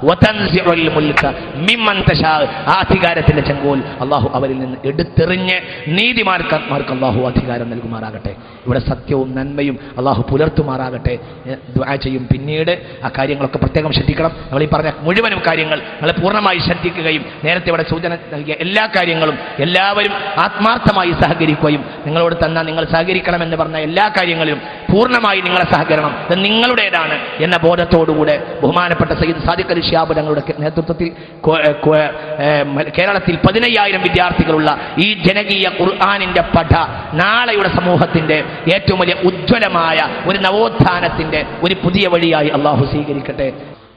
വതൻസിഉൽ മുൽക മിമ്മൻ തശാ. ആ അധികാരത്തിന്റെ ചെങ്കോൽ അല്ലാഹു അവരിൽ നിന്ന് എടുത്തെറിഞ്ഞ് നീതിമാർക്ക് അല്ലാഹു അധികാരം നൽകുമാറാകട്ടെ. ഇവിടെ സത്യവും നന്മയും അല്ലാഹു പുലർത്തുമാറാകട്ടെ. ദുആ ചെയ്യും. പിന്നീട് ആ കാര്യങ്ങളൊക്കെ പ്രത്യേകം ശ്രദ്ധിക്കണം. നമ്മൾ ഈ പറഞ്ഞ മുഴുവനും കാര്യങ്ങൾ നമ്മൾ പൂർണ്ണമായി ശ്രദ്ധിക്കുകയും നേരത്തെ ഇവിടെ സൂചന നൽകിയ എല്ലാ കാര്യങ്ങളും എല്ലാവരും ആത്മാർത്ഥമായി സഹകരിക്കുകയും നിങ്ങളോട് തന്നാൽ നിങ്ങൾ സഹകരിക്കണമെന്ന് പറഞ്ഞ എല്ലാ കാര്യങ്ങളിലും പൂർണ്ണമായി നിങ്ങളെ സഹകരണം ഇത് നിങ്ങളുടേതാണ് എന്ന ബോധത്തോടുകൂടെ ബഹുമാനപ്പെട്ട സയ്യിദ് സാദിഖ് അലി ശിഹാബ് തങ്ങളുടെ നേതൃത്വത്തിൽ കേരളത്തിൽ 15,000 വിദ്യാർത്ഥികളുള്ള ഈ ജനകീയ ഖുർആനിന്റെ പഠ നാളെയുടെ സമൂഹത്തിന്റെ ഏറ്റവും വലിയ ഉജ്ജ്വലമായ ഒരു നവോത്ഥാനത്തിന്റെ ഒരു പുതിയ വഴിയായി അള്ളാഹു സ്വീകരിക്കട്ടെ.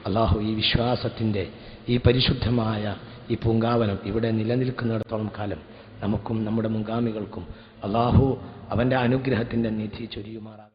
അള്ളാഹു ഈ വിശ്വാസത്തിൻ്റെ ഈ പരിശുദ്ധമായ ഈ പൂങ്കാവനം ഇവിടെ നിലനിൽക്കുന്നിടത്തോളം കാലം നമുക്കും നമ്മുടെ മുൻഗാമികൾക്കും അള്ളാഹു അവൻ്റെ അനുഗ്രഹത്തിൻ്റെ നിധി ചൊരിയുമാറാകും.